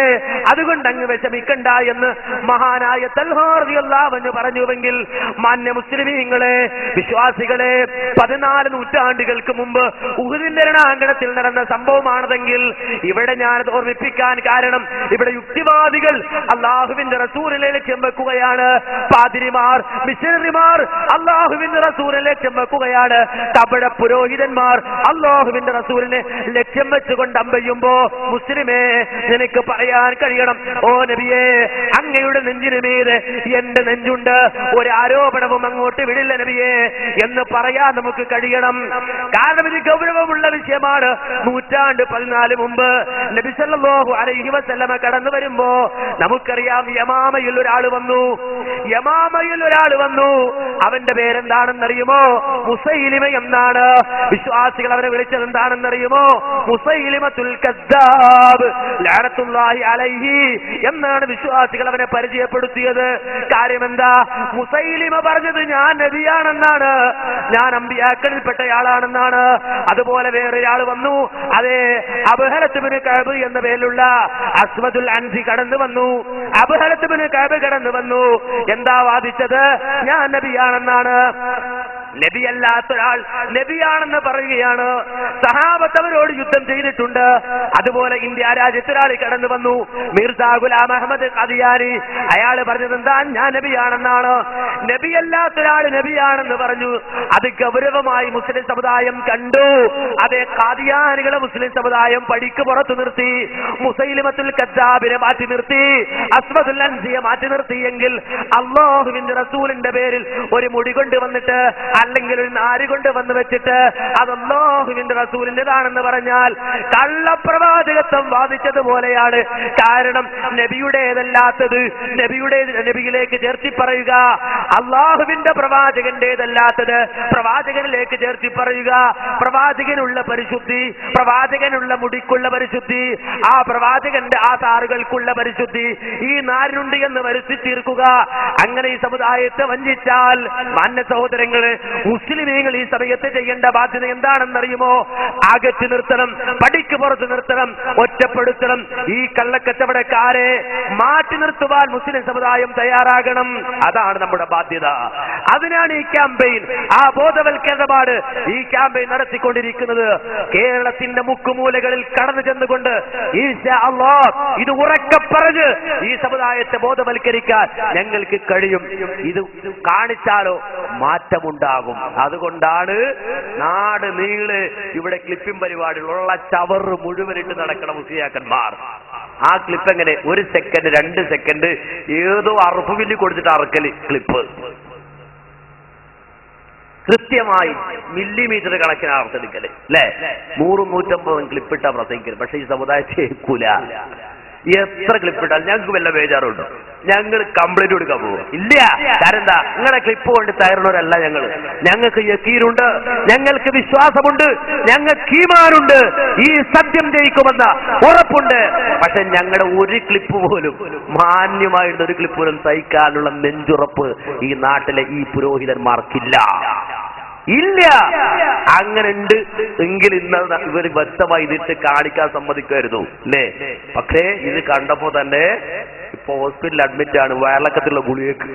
അതുകൊണ്ട് അങ്ങ് വിഷമിക്കണ്ട എന്ന് മഹാനായ തൽഹ റളിയല്ലാഹു അൻഹു പറഞ്ഞുവെങ്കിൽ മാന്യ മുസ്ലിമീങ്ങളെ, വിശ്വാസികളെ, 14 നൂറ്റാണ്ടുകൾക്ക് മുമ്പ് ഉഹുദിന്റെ രണാങ്കണത്തിൽ നടന്ന സംഭവമാണതെങ്കിൽ ഇവിടെ ഞാൻ ഓർമ്മിപ്പിക്കാൻ കാരണം ഇവിടെ യുക്തിവാദികൾ അള്ളാഹുവിന്റെ റസൂലിനെ ലക്ഷ്യം വെക്കുകയാണ്. പാതിരിമാർ, മിഷനറിമാർ അള്ളാഹുവിന്റെ റസൂലിനെ ലക്ഷ്യം വെക്കുകയാണ്. കപട പുരോഹിതന്മാർ അള്ളാഹുവിന്റെ റസൂലിനെ ലക്ഷ്യം വെച്ചുകൊണ്ട് അമ്പയ്യുമ്പോ മുസ്ലിമേ നിനക്ക് പറയാൻ കഴിയണം, ഓ നബിയേ, അങ്ങയുടെ നെഞ്ചിന് മീതെ എന്റെ നെഞ്ചുണ്ട്, ഒരു ആരോപണവും അങ്ങോട്ട് വിടില്ല നബിയേ എന്ന് പറയാൻ നമുക്ക് കഴിയണം. കാരണം ഇത് ഗൗരവമുള്ള വിഷയമാണ്. 14 മുമ്പ് നബി സല്ലല്ലാഹു അലൈഹി വസല്ലമ കടന്നു വരുമ്പോ നമുക്കറിയാം യമാമയിൽ ഒരാൾ വന്നു. യമാമയിൽ ഒരാൾ വന്നു. അവന്റെ പേരെന്താണെന്നറിയുമോ? മുസൈലിമ എന്നാണ്. വിശ്വാസികൾ അവരെ വിളിച്ചത് എന്താണെന്നറിയുമോ? മുസൈലിമത്തുൽ കദ്ദാബ് ലഅനത്തുല്ലാഹി അലൈഹി എന്നാണ് വിശ്വാസികൾ അവനെ പരിചയപ്പെടുത്തിയത്. കാര്യം എന്താ? മുസൈലിമ പറഞ്ഞത് ഞാൻ നബിയാണെന്നാണ്, ഞാൻ അമ്പിയാക്കളിൽപ്പെട്ടയാളാണെന്നാണ്. അതുപോലെ വേറൊരാൾ വന്നു. അതേ അബ്ഹലത്ത് ബിൻ കഅബ് എന്ന പേരിലുള്ള അസ്വദുൽ അൻസി കടന്നു വന്നു. അബ്ഹലത്ത് ബിൻ കഅബ് കടന്നു വന്നു. എന്താ വാദിച്ചത്? ഞാൻ നബിയാണെന്നാണ്. നബിയല്ലാത്ത ഒരാൾ നബിയാണെന്ന് പറയുകയാണ്. സഹാബത്ത് അവരോട് യുദ്ധം ചെയ്തിട്ടുണ്ട്. അതുപോലെ ഇന്ത്യ രാജ്യത്ത് ഒരാൾ കടന്നു വന്നു, മിർസാ ഗുലാം അഹമ്മദ് ഖദിയാനി. അയാൾ പറഞ്ഞത് എന്താ? ഞാൻ നബിയാണെന്നാണ്. നബിയല്ലാത്ത ഒരാൾ നബിയാണെന്ന് പറഞ്ഞു. അത് ഗൗരവമായി മുസ്ലിം സമുദായം കണ്ടു. അതേ ഖാദിയാനികളെ മുസ്ലിം സമുദായം പടിക്ക് പുറത്തു നിർത്തി. മുസൈലിമത്തുൽ കദ്ദാബിനെ മാറ്റി നിർത്തി, അസ്വദുൽ അൻസിയെ മാറ്റി നിർത്തിയെങ്കിൽ അല്ലാഹുവിന്റെ റസൂലിന്റെ പേരിൽ ഒരു മുടി കൊണ്ടുവന്നിട്ട് അല്ലെങ്കിൽ ഒരു നാര് കൊണ്ട് വന്ന് വെച്ചിട്ട് അത് അല്ലാഹുവിന്റെ റസൂലിന്റേതാണെന്ന് പറഞ്ഞാൽ കള്ളപ്രവാചകത്വം വാദിച്ചതുപോലെയാണ്. കാരണം നബിയുടേതല്ലാത്തത് നബിയിലേക്ക് ചേർത്തി പറയുക, അള്ളാഹുവിന്റെ പ്രവാചകന്റേതല്ലാത്തത് പ്രവാചകനിലേക്ക് ചേർത്തി പറയുക. പ്രവാചകനുള്ള പരിശുദ്ധി, പ്രവാചകനുള്ള മുടിക്കുള്ള പരിശുദ്ധി, ആ പ്രവാചകന്റെ ആ താറുകൾക്കുള്ള പരിശുദ്ധി ഈ നാരിനുണ്ട് എന്ന് വരുത്തി തീർക്കുക. അങ്ങനെ ഈ സമുദായത്തെ വഞ്ചിച്ചാൽ മാന്യ സഹോദരങ്ങള്, മുസ്ലിമീങ്ങൾ ഈ സമയത്ത് ചെയ്യേണ്ട ബാധ്യത എന്താണെന്നറിയുമോ? അകറ്റി നിർത്തണം, പടിക്ക് പുറത്ത് നിർത്തണം, ഒറ്റപ്പെടുത്തണം. ഈ കള്ളക്കച്ചവടക്കാരെ മാറ്റി നിർത്തുവാൻ മുസ്ലിം സമുദായം തയ്യാറാകണം. അതാണ് നമ്മുടെ ബാധ്യത. അതിനാണ് ഈ ക്യാമ്പയിൻ. ആ ബോധവൽക്കരണമാണ് ഈ ക്യാമ്പയിൻ നടത്തിക്കൊണ്ടിരിക്കുന്നത്. കേരളത്തിന്റെ മുക്കുമൂലകളിൽ കടന്നു ചെന്നുകൊണ്ട് ഇൻഷാ അല്ലാഹ് ഇത് ഉറക്കെ പറഞ്ഞ് ഈ സമുദായത്തെ ബോധവൽക്കരിക്കാൻ ഞങ്ങൾക്ക് കഴിയും. ഇത് കാണിച്ചാലോ മാറ്റമുണ്ടാകും. അതുകൊണ്ടാണ് നാട് നീളെ ഇവിടെ ക്ലിപ്പിംഗ് പരിപാടികളുള്ള ചവറ് മുഴുവനിട്ട് നടക്കണം മുസ്ലിയാക്കന്മാർ. ആ ക്ലിപ്പ് എങ്ങനെ 1 സെക്കൻഡ് 2 സെക്കൻഡ് ഏതോ അറുപ്പുവില്ലി കൊടുത്തിട്ട് അറക്കല് ക്ലിപ്പ് കൃത്യമായി മില്ലിമീറ്റർ കണക്കിന് അർത്തെടുക്കല് അല്ലെ. 100-150 ക്ലിപ്പിട്ട പ്രസംഗിക്കല്. പക്ഷെ ഈ സമുദായത്തെ കേൾക്കൂല. എത്ര ക്ലിപ്പിട്ടാൽ ഞങ്ങൾക്ക് വല്ല ബേജാറുണ്ടോ? ഞങ്ങൾ കംപ്ലൈന്റ് കൊടുക്കാൻ പോകും ഇല്ല. കാരണം എന്താ? നിങ്ങളെ ക്ലിപ്പ് കൊണ്ട് തയ്യാറുള്ളവരല്ല ഞങ്ങൾക്ക് യക്കീനുണ്ട്, ഞങ്ങൾക്ക് വിശ്വാസമുണ്ട്, ഞങ്ങൾക്ക് ഈമാനുണ്ട്, ഈ സത്യം ജയിക്കുമെന്ന ഉറപ്പുണ്ട്. പക്ഷെ ഞങ്ങളുടെ ഒരു ക്ലിപ്പ് പോലും മാന്യമായിട്ട് ഒരു ക്ലിപ്പ് പോലും സഹിക്കാനുള്ള നെഞ്ചുറപ്പ് ഈ നാട്ടിലെ ഈ പുരോഹിതന്മാർക്കില്ല. ഇല്ല. അങ്ങനെ ഉണ്ട് എങ്കിൽ ഇന്നത് ഇവർ വ്യക്തമായി ഇതിട്ട് കാണിക്കാൻ സമ്മതിക്കുമായിരുന്നു അല്ലേ. പക്ഷേ ഇത് കണ്ടപ്പോ തന്നെ ഇപ്പൊ ഹോസ്പിറ്റലിൽ അഡ്മിറ്റ് ആണ് വയറിളക്കത്തിലുള്ള ഗുളികക്ക്.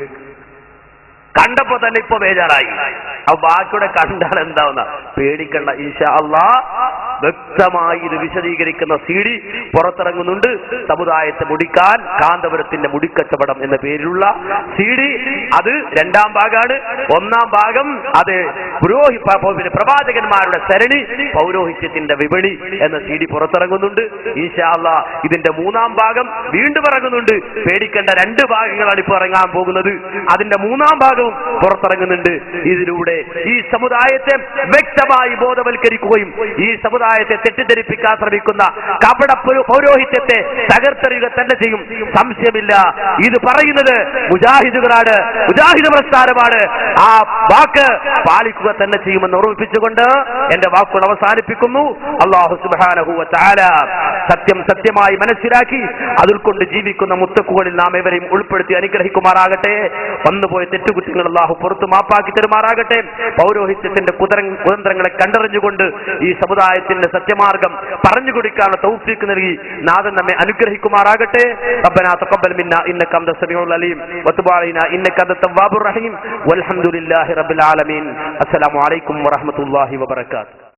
കണ്ടപ്പോ തന്നെ ഇപ്പൊ ബേജാറായി. അപ്പൊ ബാക്കിയുടെ കണ്ടാൽ എന്താവുന്ന പേടിക്കണ്ട. ഇൻഷാ അല്ലാഹ് വ്യക്തമായി ഇത് വിശദീകരിക്കുന്ന CD പുറത്തിറങ്ങുന്നുണ്ട്. സമുദായത്തെ മുടിക്കാൻ കാന്തപുരത്തിന്റെ മുടിക്കച്ചവടം എന്ന പേരിലുള്ള CD. അത് 2ാം ഭാഗമാണ്. 1ാം ഭാഗം അത് പ്രവാചകന്മാരുടെ സരണി പൗരോഹിത്യത്തിന്റെ വിപണി എന്ന CD പുറത്തിറങ്ങുന്നുണ്ട്. ഇൻഷാ അല്ലാഹ് ഇതിന്റെ 3ാം ഭാഗം വീണ്ടും ഇറങ്ങുന്നുണ്ട്. പേടിക്കേണ്ട 2 ഭാഗങ്ങളാണ് ഇപ്പോൾ ഇറങ്ങാൻ പോകുന്നത്. അതിന്റെ 3ാം ഭാഗവും പുറത്തിറങ്ങുന്നുണ്ട്. ഇതിലൂടെ ഈ സമുദായത്തെ വ്യക്തമായി ബോധവൽക്കരിക്കുകയും ഈ സമുദായത്തെ തെറ്റിദ്ധരിപ്പിക്കാൻ ശ്രമിക്കുന്ന കപട പൗരോഹിത്യത്തെ തകർത്തെറിയുക തന്നെ ചെയ്യും. സംശയമില്ല. ഇത് പറയുന്നത് മുജാഹിദുകളാണ്, മുജാഹിദ് പ്രസ്ഥാനമാണ്. ആ വാക്ക് പാലിക്കുക തന്നെ ചെയ്യുമെന്ന് ഓർമ്മിപ്പിച്ചുകൊണ്ട് എന്റെ വാക്കുകൾ അവസാനിപ്പിക്കുന്നു. അല്ലാഹു സുബ്ഹാനഹു വ തആല സത്യം സത്യമായി മനസ്സിലാക്കി അതിൽ കൊണ്ട് ജീവിക്കുന്ന മുത്തക്കുകളിൽ നാം ഏവരെയും ഉൾപ്പെടുത്തി അനുഗ്രഹിക്കുമാറാകട്ടെ. വന്നുപോയ തെറ്റുകുറ്റങ്ങൾ അല്ലാഹു പുറത്തു മാപ്പാക്കി തരുമാറാകട്ടെ. പൗരോഹിത്യത്തിന്റെ കുതന്ത്രങ്ങളെ കണ്ടറിഞ്ഞുകൊണ്ട് ഈ സമുദായത്തിന്റെ സത്യമാർഗം പറഞ്ഞു കൊടുക്കാനുള്ള തൗഫീഖ് നൽകി നാഥൻ നമ്മെ അനുഗ്രഹിക്കുമാറാകട്ടെ. റബ്ബനാ തഖബ്ബൽ മിന്നാ ഇന്നക അൻത സമീഉൽ അലീം വതുബ് അലൈനാ ഇന്നക അൻത തവ്വാബുർ റഹീം വൽഹംദുലില്ലാഹി റബ്ബിൽ ആലമീൻ. അസ്സലാമു അലൈക്കും വറഹ്മത്തുള്ളാഹി വബറകാതുഹു.